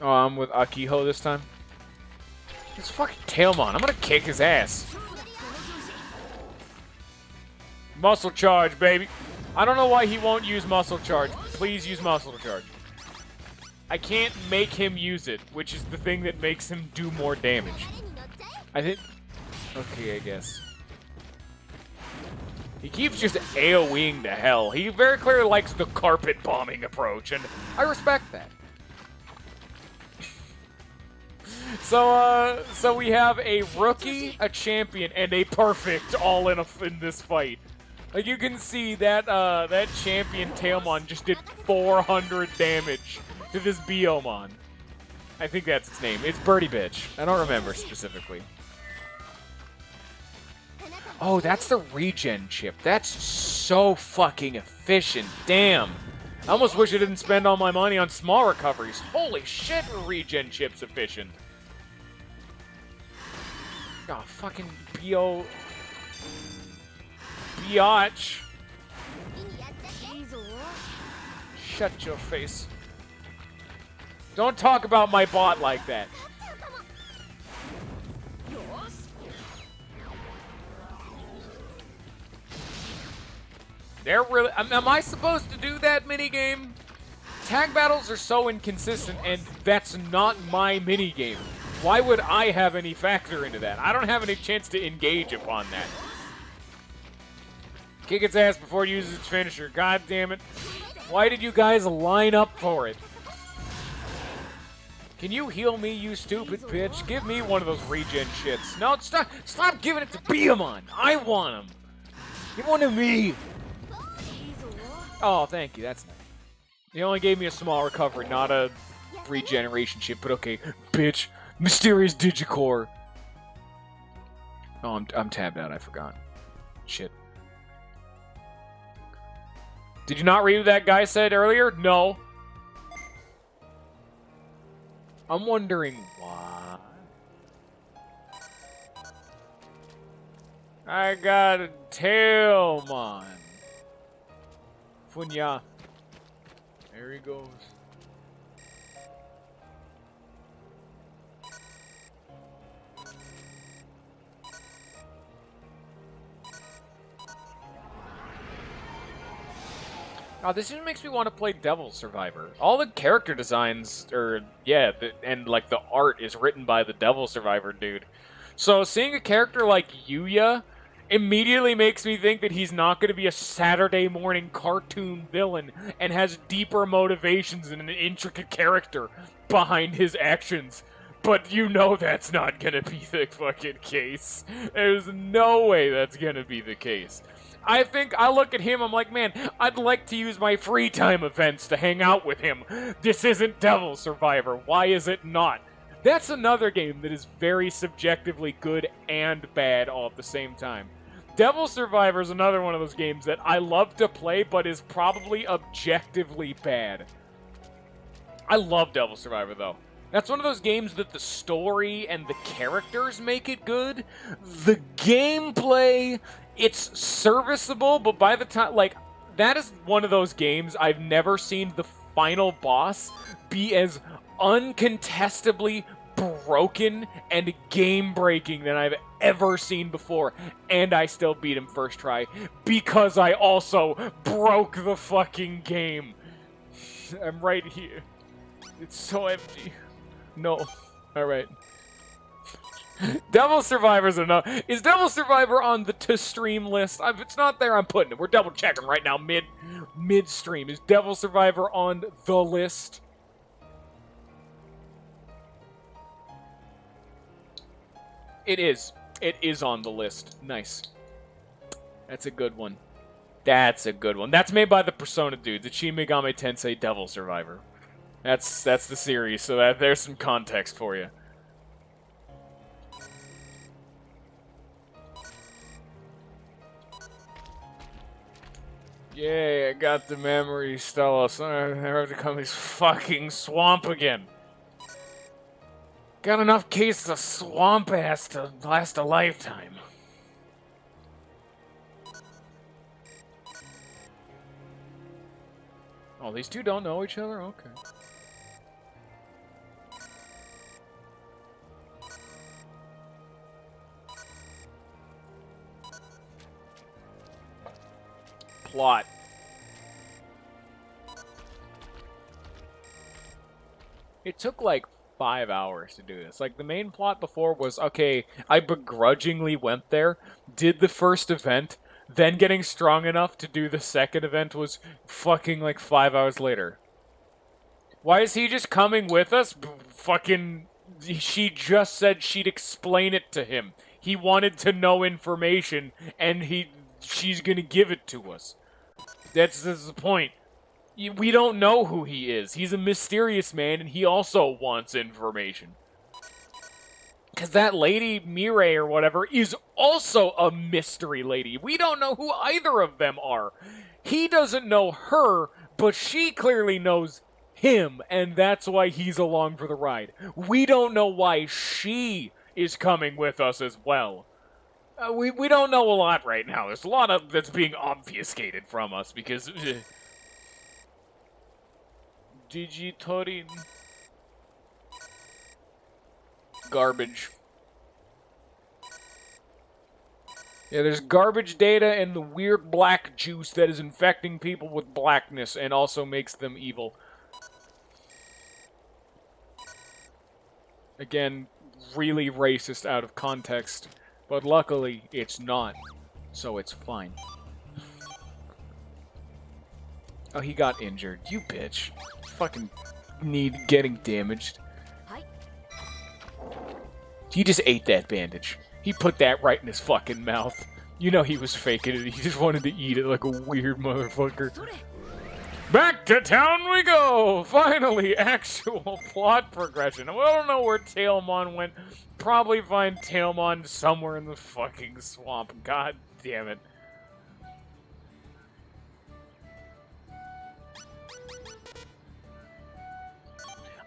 Oh, I'm with Akiho this time. This fucking Tailmon. I'm gonna kick his ass. Muscle charge, baby. I don't know why he won't use muscle charge. Please use muscle charge. I can't make him use it, which is the thing that makes him do more damage. I think... Okay, I guess. He keeps just AoEing to hell. He very clearly likes the carpet bombing approach, and I respect that. So we have a rookie, a champion, and a perfect all in this fight. Like, you can see that, that champion Tailmon just did 400 damage to this Biomon. I think that's its name. It's Birdie Bitch. I don't remember specifically. Oh, that's the regen chip. That's so fucking efficient. Damn. I almost wish I didn't spend all my money on small recoveries. Holy shit, regen chip's efficient. Oh, fucking Biatch. Shut your face. Don't talk about my bot like that. They're really... Am I supposed to do that minigame? Tag battles are so inconsistent, and that's not my minigame. Why would I have any factor into that? I don't have any chance to engage upon that. Kick its ass before it uses its finisher. God damn it. Why did you guys line up for it? Can you heal me, you stupid bitch? Give me one of those regen shits. No, stop giving it to Beamon. I want him. Give one to me. Oh, thank you. That's nice. He only gave me a small recovery, not a regeneration shit, but okay. Bitch. Mysterious Digicore. Oh, I'm tabbed out. I forgot. Shit. Did you not read what that guy said earlier? No. I'm wondering why. I got a Tailmon. Funya. There he goes. Oh, this just makes me want to play Devil Survivor. All the character designs and like the art is written by the Devil Survivor dude. So seeing a character like Yuya immediately makes me think that he's not going to be a Saturday morning cartoon villain and has deeper motivations and an intricate character behind his actions. But you know that's not going to be the fucking case. There's no way that's going to be the case. I think I look at him, I'm like, man, I'd like to use my free time events to hang out with him. This isn't Devil Survivor. Why is it not? That's another game that is very subjectively good and bad all at the same time. Devil Survivor is another one of those games that I love to play, but is probably objectively bad. I love Devil Survivor, though. That's one of those games that the story and the characters make it good. The gameplay, it's serviceable, but by the time, like, that is one of those games I've never seen the final boss be as uncontestably broken and game-breaking than I've ever seen before, and I still beat him first try, because I also broke the fucking game. I'm right here. It's so empty. No. Alright. Devil Survivor's enough. Is Devil Survivor on the to-stream list? If it's not there, I'm putting it. We're double-checking right now, mid-stream. Is Devil Survivor on the list? It is. It is on the list. Nice. That's a good one. That's a good one. That's made by the Persona dudes. It's Shin Megami Tensei Devil Survivor. That's the series, so there's some context for you. Yeah, I got the memory, Stella. So I never have to come to this fucking swamp again. Got enough cases of swamp ass to last a lifetime. Oh, these two don't know each other? Okay. Plot. It took like 5 hours to do this. Like, the main plot before was, okay, I begrudgingly went there, did the first event, then getting strong enough to do the second event was fucking like 5 hours later. Why is he just coming with us? Fucking, she just said she'd explain it to him. He wanted to know information, and she's gonna give it to us. That's the point. We don't know who he is. He's a mysterious man, and he also wants information. Because that lady, Mireille or whatever, is also a mystery lady. We don't know who either of them are. He doesn't know her, but she clearly knows him, and that's why he's along for the ride. We don't know why she is coming with us as well. We don't know a lot right now. There's a lot of that's being obfuscated from us because... Digitorin. Garbage. Yeah, there's garbage data and the weird black juice that is infecting people with blackness and also makes them evil. Again, really racist out of context. But luckily, it's not. So it's fine. Oh, he got injured. You bitch. Fucking need getting damaged. He just ate that bandage. He put that right in his fucking mouth. You know he was faking it. He just wanted to eat it like a weird motherfucker. Back to town we go! Finally, actual plot progression. I don't know where Tailmon went. Probably find Tailmon somewhere in the fucking swamp. God damn it.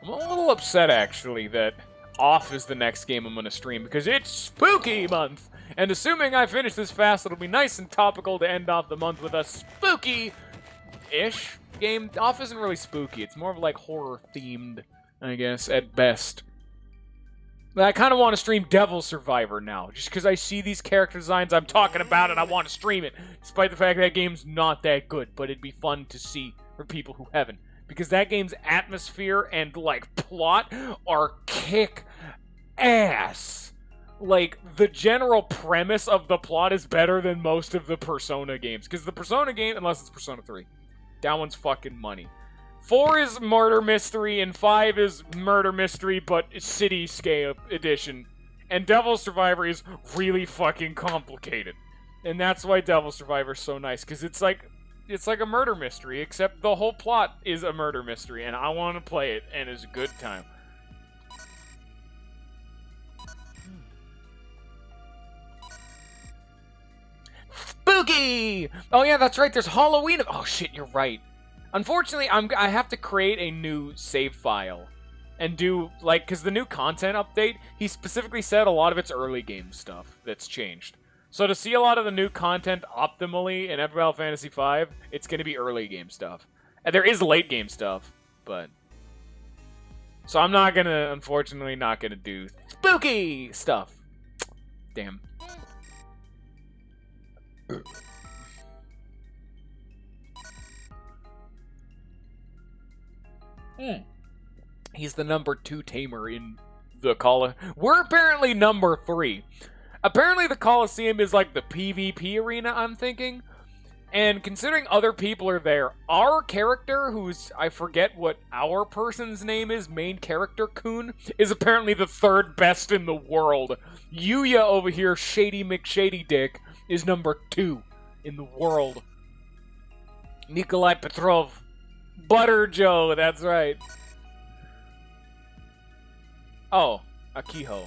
I'm a little upset, actually, that Off is the next game I'm gonna stream, because it's Spooky Month! And assuming I finish this fast, it'll be nice and topical to end off the month with a spooky-ish game. Off isn't really spooky. It's more of like horror-themed, I guess, at best. But I kind of want to stream Devil Survivor now, just because I see these character designs I'm talking about and I want to stream it, despite the fact that game's not that good, but it'd be fun to see for people who haven't. Because that game's atmosphere and, like, plot are kick-ass. Like, the general premise of the plot is better than most of the Persona games. Because the Persona game, unless it's Persona 3, that one's fucking money. 4 is murder mystery, and 5 is murder mystery, but cityscape edition. And Devil Survivor is really fucking complicated. And that's why Devil Survivor is so nice, because it's like a murder mystery, except the whole plot is a murder mystery, and I want to play it, and it's a good time. Spooky! Oh yeah, that's right, there's Halloween. Oh shit, you're right. Unfortunately, I have to create a new save file and do, like, because the new content update, he specifically said a lot of it's early game stuff that's changed. So to see a lot of the new content optimally in Final Fantasy V, it's going to be early game stuff. And there is late game stuff, but... So I'm not going to, unfortunately, not going to do spooky stuff. Damn. He's the number 2 tamer in the Coliseum. We're apparently number 3. Apparently the Coliseum is like the PvP arena, I'm thinking. And considering other people are there, our character, who's, I forget what our person's name is, main character Kun, is apparently the 3rd best in the world. Yuya over here, Shady McShady Dick, is number 2 in the world. Nikolai Petrov. Butter Joe, that's right. Oh, Akiho.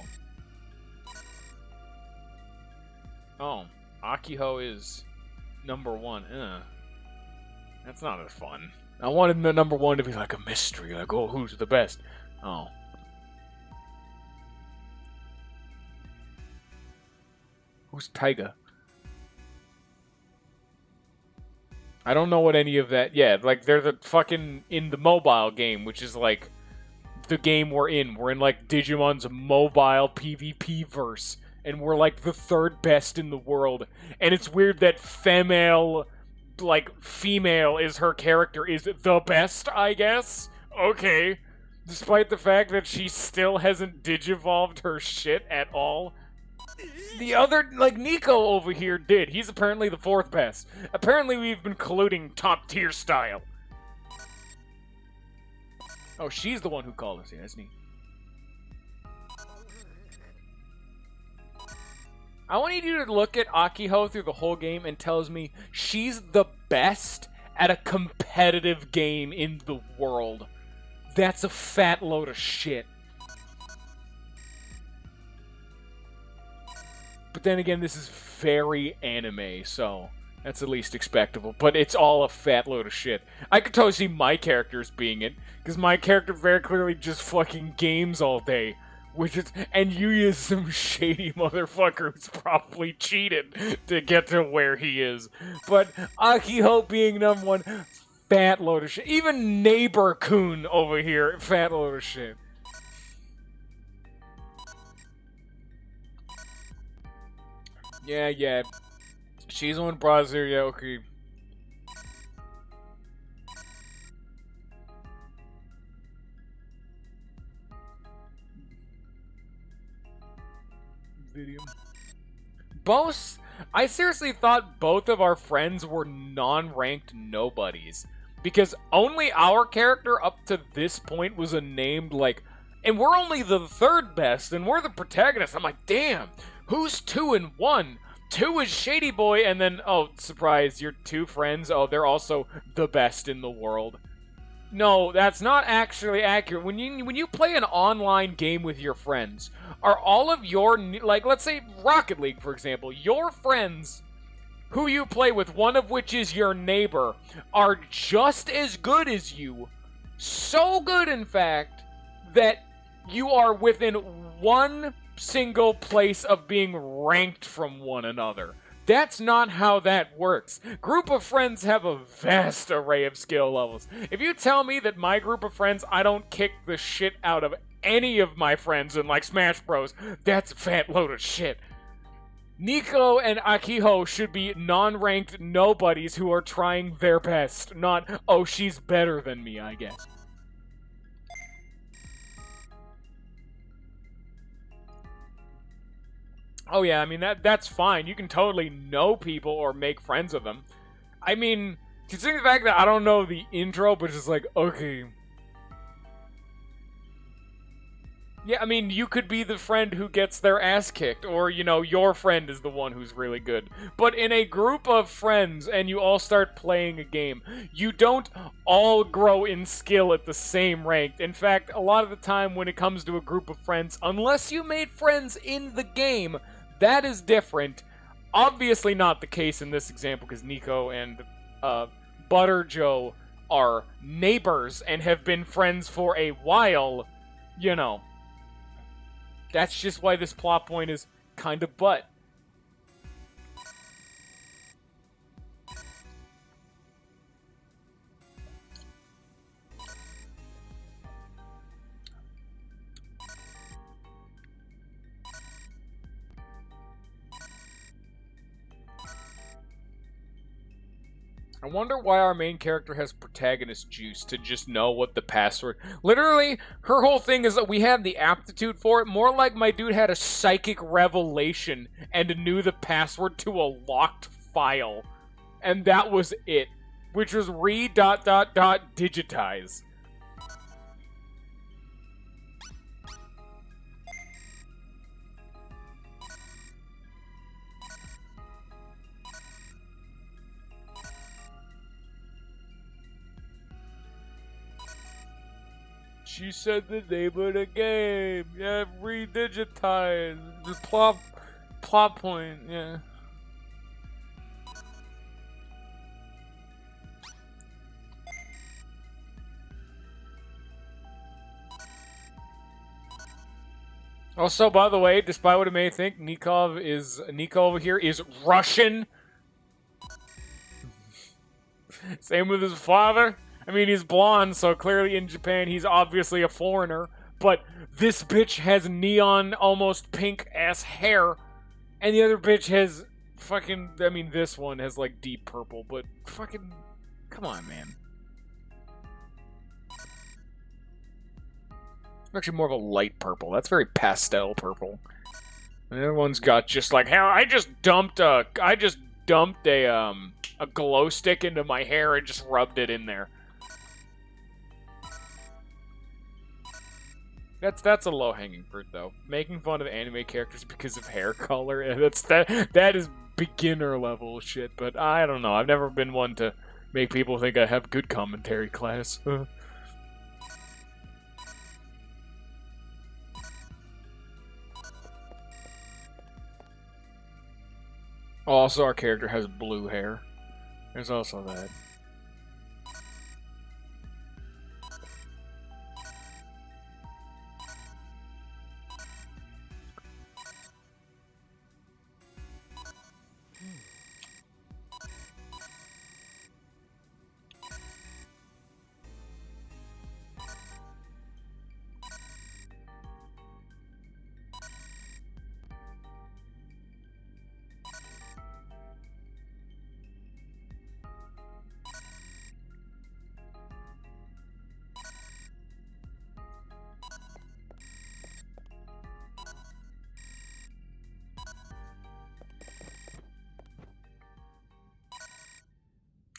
Oh, Akiho is number 1. That's not as fun. I wanted the number 1 to be like a mystery, like, oh, who's the best? Oh. Who's Taiga? I don't know what any of that... Yeah, like, they're the fucking... in the mobile game, which is, like, the game we're in. We're in, like, Digimon's mobile PvP verse. And we're, like, the 3rd best in the world. And it's weird that female is her character is the best, I guess? Okay. Despite the fact that she still hasn't digivolved her shit at all. The other, like, Nico over here did. He's apparently the 4th best. Apparently we've been colluding top tier style. Oh, she's the one who called us, yeah, isn't he? I want you to look at Akiho through the whole game and tells me she's the best at a competitive game in the world. That's a fat load of shit. But then again, this is very anime, so that's at least expectable. But it's all a fat load of shit. I could totally see my characters being it, because my character very clearly just fucking games all day. And Yuya's some shady motherfucker who's probably cheated to get to where he is. But Akiho being number 1, fat load of shit. Even Neighbor Kun over here, fat load of shit. Yeah. She's the one who brought us here, yeah, okay. Video. Both. I seriously thought both of our friends were non-ranked nobodies. Because only our character up to this point was a named, like, and we're only the third best, and we're the protagonist. I'm like, damn, who's 2 and 1? 2 is Shady Boy, and then, oh, surprise, your 2 friends, oh, they're also the best in the world. No, that's not actually accurate. When you play an online game with your friends, are all of your, like, let's say Rocket League, for example, your friends who you play with, one of which is your neighbor, are just as good as you. So good, in fact, that you are within one single place of being ranked from one another. That's not how that works. Group of friends have a vast array of skill levels. If you tell me that my group of friends, I don't kick the shit out of any of my friends in, like, Smash Bros., that's a fat load of shit. Nico and Akiho should be non-ranked nobodies who are trying their best, not, oh, she's better than me, I guess. Oh yeah, I mean, that's fine. You can totally know people or make friends with them. I mean, considering the fact that I don't know the intro, but just like, okay. Yeah, I mean, you could be the friend who gets their ass kicked, or, you know, your friend is the one who's really good. But in a group of friends, and you all start playing a game, you don't all grow in skill at the same rank. In fact, a lot of the time when it comes to a group of friends, unless you made friends in the game, that is different. Obviously not the case in this example, because Nico and Butter Joe are neighbors and have been friends for a while, you know. That's just why this plot point is kind of butt. I wonder why our main character has protagonist juice to just know what the password. Literally, her whole thing is that we had the aptitude for it. More like my dude had a psychic revelation and knew the password to a locked file. And that was it. Which was Digitize. She said the name of the game. Yeah, Re-Digitize. The plot point, yeah. Also, by the way, despite what it may think, Nico over here is Russian. Same with his father. I mean, he's blonde, so clearly in Japan he's obviously a foreigner. But this bitch has neon, almost pink ass hair, and the other bitch has fucking. I mean, this one has like deep purple, but fucking, come on, man. Actually, more of a light purple. That's very pastel purple. And the other one's got just like, hell, I just dumped a glow stick into my hair and just rubbed it in there. That's a low-hanging fruit, though. Making fun of anime characters because of hair color, that is beginner level shit. But I don't know. I've never been one to make people think I have good commentary class. Also, our character has blue hair. There's also that.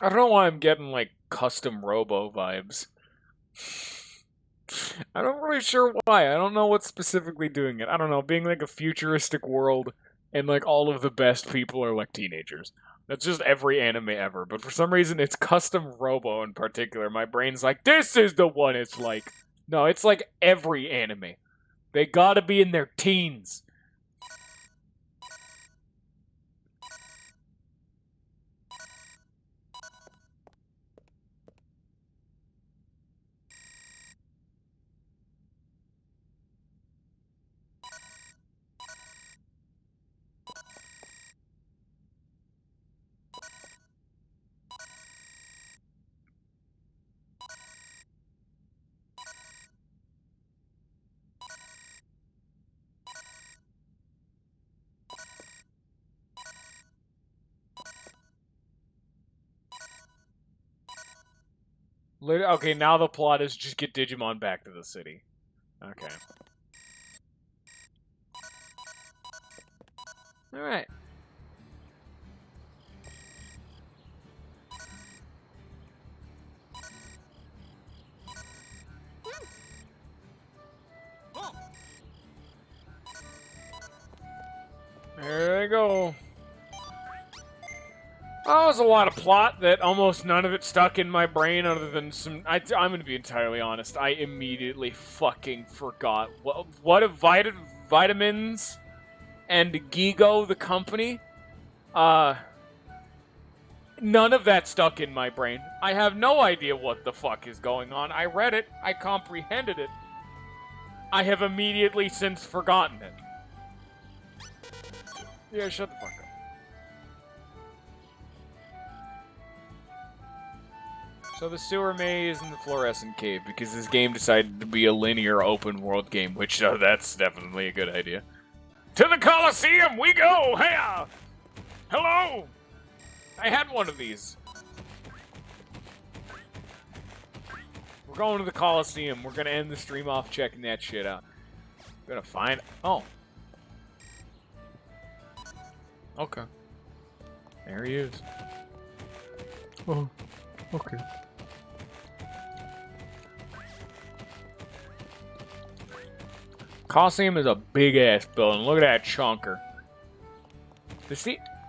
I don't know why I'm getting, like, custom Robo vibes. I'm not really sure why. I don't know what's specifically doing it. I don't know, being like a futuristic world and like all of the best people are like teenagers. That's just every anime ever. But for some reason, it's custom Robo in particular. My brain's like, this is the one it's like. No, it's like every anime. They gotta be in their teens. Okay, now the plot is just get Digimon back to the city. Okay. Alright. There they go. Oh, there's a lot of plot that almost none of it stuck in my brain other than some... I'm going to be entirely honest. I immediately fucking forgot. What if vitamins and Gigo, the company? None of that stuck in my brain. I have no idea what the fuck is going on. I read it. I comprehended it. I have immediately since forgotten it. Yeah, shut the fuck up. So the sewer maze and the fluorescent cave, because this game decided to be a linear open world game, which that's definitely a good idea. To the Colosseum we go! Hey! Hello! I had one of these. We're going to the Colosseum. We're gonna end the stream off checking that shit out. We're gonna find... Oh. Okay. There he is. Oh, okay. Colosseum is a big-ass building. Look at that chunker.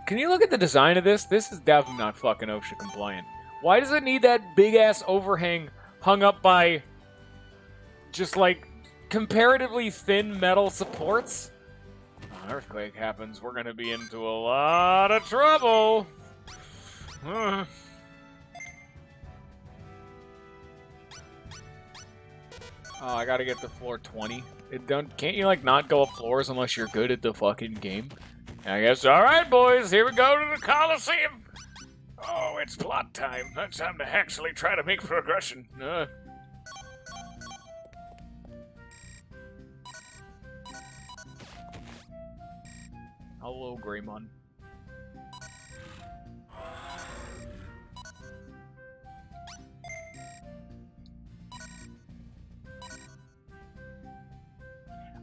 Can you look at the design of this? This is definitely not fucking OSHA compliant. Why does it need that big-ass overhang hung up by just, like, comparatively thin metal supports? An earthquake happens, we're gonna be into a lot of trouble. Oh, I gotta get to floor 20. Can't you, like, not go up floors unless you're good at the fucking game? I guess, alright, boys, here we go to the Colosseum! Oh, it's plot time. It's time to actually try to make progression. Hello, Greymon.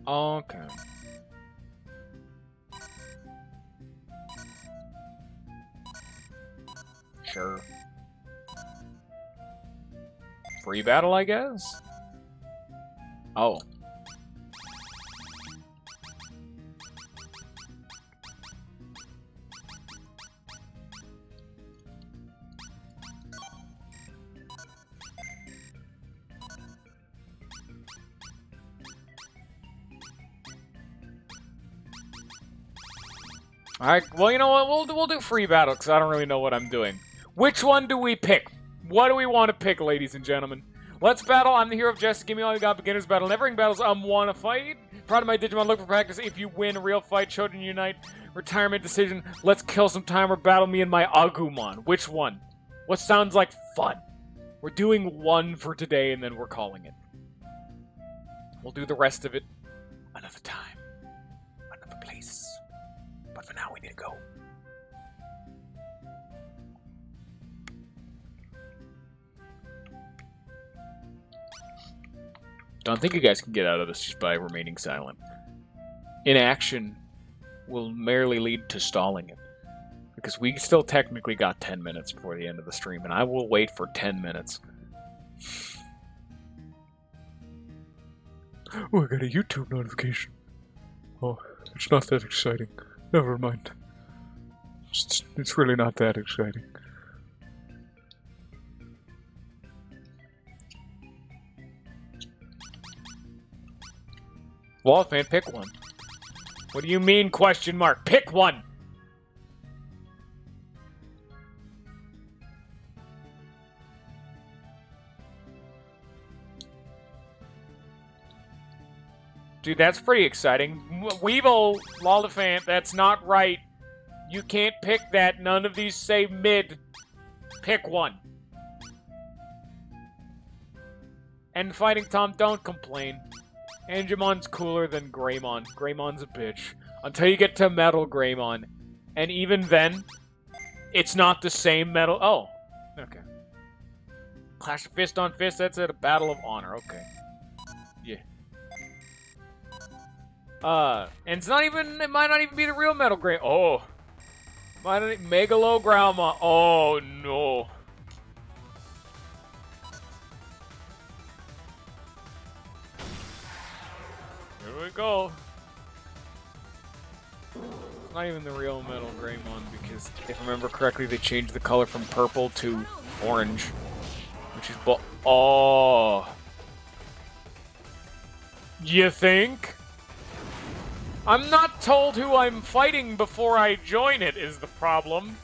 Okay. Sure. Free battle, I guess? Oh. Alright, well, you know what? We'll do free battle, because I don't really know what I'm doing. Which one do we pick? What do we want to pick, ladies and gentlemen? Let's battle. I'm the hero of Justice. Give me all you got. Beginner's battle. Never-ending battles. Want to fight. Proud of my Digimon. Look for practice. If you win, real fight. Children unite. Retirement decision. Let's kill some time or battle me and my Agumon. Which one? What sounds like fun? We're doing one for today, and then we're calling it. We'll do the rest of it another time. Another place. But for now, we need to go. Don't think you guys can get out of this just by remaining silent. Inaction will merely lead to stalling it. because we still technically got 10 minutes before the end of the stream, and I will wait for 10 minutes. Oh, I got a YouTube notification. Oh, it's not that exciting. Never mind. It's really not that exciting. Wolfman, pick one. What do you mean, question mark? Pick one! Dude, that's pretty exciting. Weevil, Lollifant, that's not right. You can't pick that. None of these say mid. Pick one. And Fighting Tom, don't complain. Angemon's cooler than Greymon. Greymon's a bitch. Until you get to Metal Greymon. And even then, it's not the same metal. Oh, okay. Clash of Fist on Fist, that's at a Battle of Honor. Okay. Yeah. And it's not even, it might not even be the real Metal Greymon. Oh. Might not, Megalograma. Oh, no. Here we go. It's not even the real Metal Greymon because, if I remember correctly, they changed the color from purple to orange, which is oh. You think? I'm not told who I'm fighting before I join it is the problem.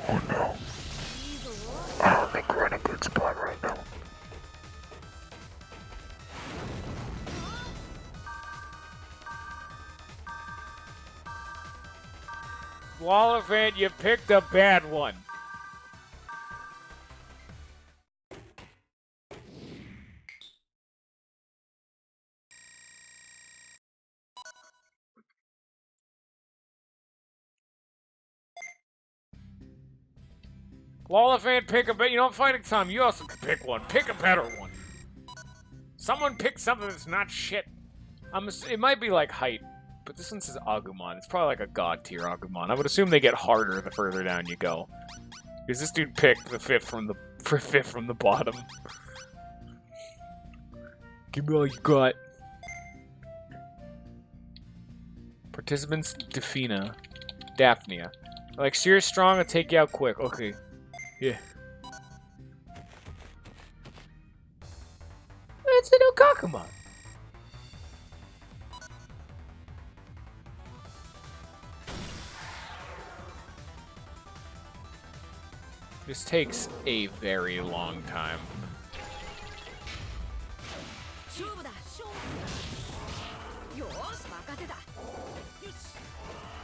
Oh no. I don't think we're in a good spot right now. Lollifant, you picked a bad one. Lollifant, pick a better. You know, Fighting Tom, you also could pick one. Pick a better one. Someone pick something that's not shit. It might be like height, but this one says Agumon. It's probably like a god tier Agumon. I would assume they get harder the further down you go. Because this dude picked the fifth from the bottom. Give me all you got. Participants Daphnia. Like, serious strong, I'll take you out quick. Okay. Yeah. It's a new Kakamon. This takes a very long time.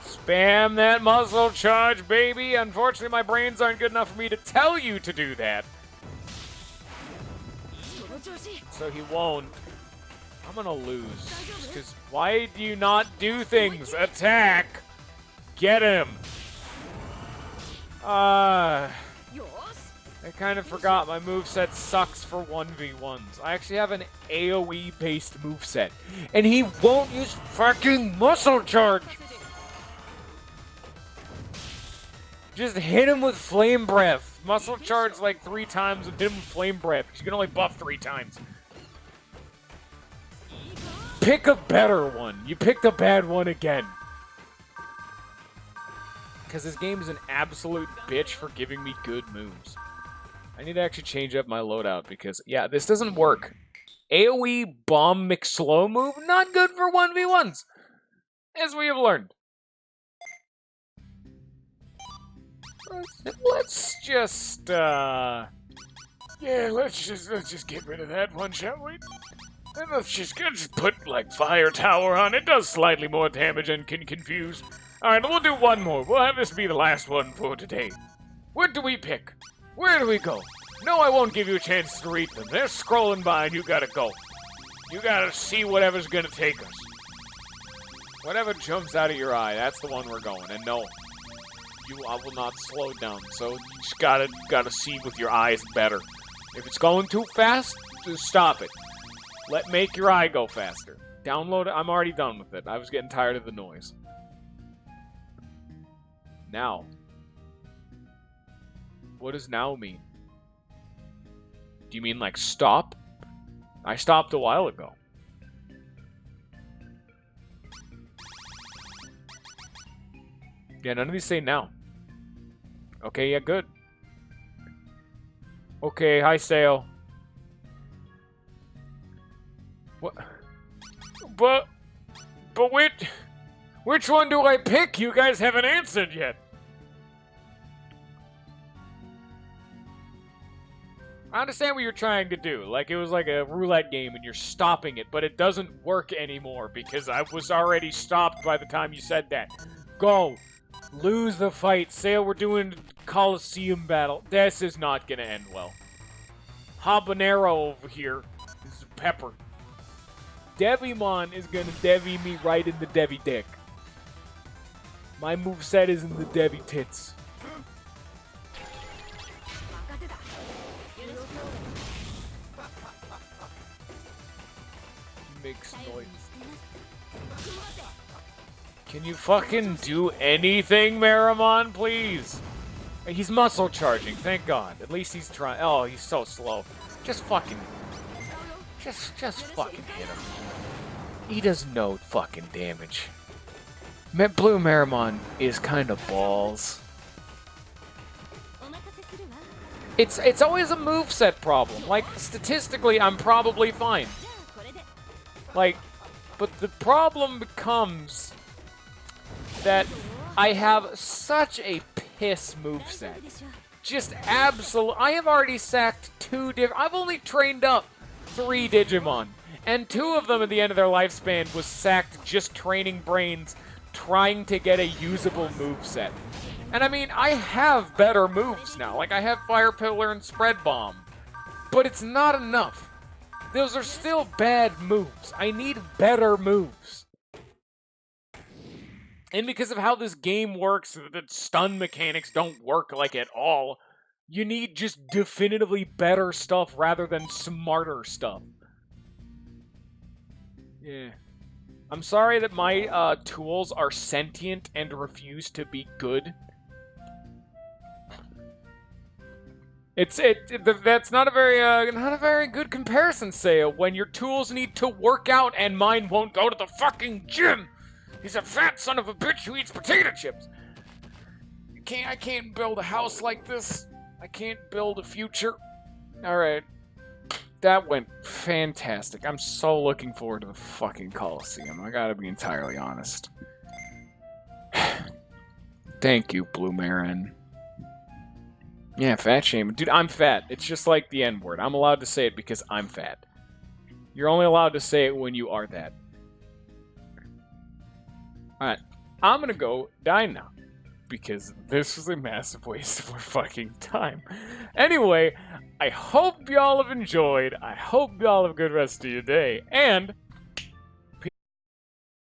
Spam that muscle charge, baby! Unfortunately, my brains aren't good enough for me to tell you to do that. So he won't. I'm gonna lose. Because why do you not do things? Attack! Get him! I kind of forgot my moveset sucks for 1v1s. I actually have an AoE-based moveset. And he won't use fucking muscle charge! Just hit him with Flame Breath. Muscle charge like 3 times and hit him with Flame Breath. You can only buff 3 times. Pick a better one. You picked a bad one again. Because this game is an absolute bitch for giving me good moves. I need to actually change up my loadout because, yeah, this doesn't work. AoE bomb McSlow move, not good for 1v1s. As we have learned. Let's just, yeah, let's just get rid of that one, shall we? And let's just put, like, Fire Tower on. It does slightly more damage and can confuse. Alright, we'll do one more. We'll have this be the last one for today. What do we pick? Where do we go? No, I won't give you a chance to read them. They're scrolling by and you gotta go. You gotta see whatever's gonna take us. Whatever jumps out of your eye, that's the one we're going. And no, I will not slow down. So you just gotta see with your eyes better. If it's going too fast, just stop it. Make your eye go faster. Download it. I'm already done with it. I was getting tired of the noise. Now. What does now mean? Do you mean like stop? I stopped a while ago. Yeah, none of these say now. Okay, yeah, good. Okay, hi, Sail. What? But which one do I pick? You guys haven't answered yet. I understand what you're trying to do. Like, it was like a roulette game and you're stopping it, but it doesn't work anymore because I was already stopped by the time you said that. Go. Lose the fight. Say we're doing Coliseum battle. This is not gonna end well. Habanero over here. This is pepper. Devimon is gonna Devi me right in the Devi dick. My moveset is in the Devi tits. Makes noise. Can you fucking do anything, Marimon, please? He's muscle charging, thank God. At least he's trying. Oh, he's so slow. Just fucking... Just fucking hit him. He does no fucking damage. Blue Marimon is kind of balls. It's always a moveset problem. Like, statistically, I'm probably fine. Like, but the problem becomes that I have such a piss moveset. Just absolute. I have already sacked 2 different. I've only trained up 3 Digimon, and 2 of them at the end of their lifespan was sacked just training brains, trying to get a usable moveset. And I mean, I have better moves now. Like, I have Fire Pillar and Spread Bomb, but it's not enough. Those are still bad moves. I need better moves. And because of how this game works, the stun mechanics don't work like at all. You need just definitively better stuff rather than smarter stuff. Yeah. I'm sorry that my tools are sentient and refuse to be good. That's not a very good comparison, Saya, when your tools need to work out and mine won't go to the fucking gym. He's a fat son of a bitch who eats potato chips. I can't build a house like this. I can't build a future. All right. That went fantastic. I'm so looking forward to the fucking Coliseum. I gotta be entirely honest. Thank you, Blue Marin. Yeah, fat shame. Dude, I'm fat. It's just like the N-word. I'm allowed to say it because I'm fat. You're only allowed to say it when you are that. Alright, I'm gonna go die now. Because this was a massive waste of our fucking time. Anyway, I hope y'all have enjoyed. I hope y'all have a good rest of your day. And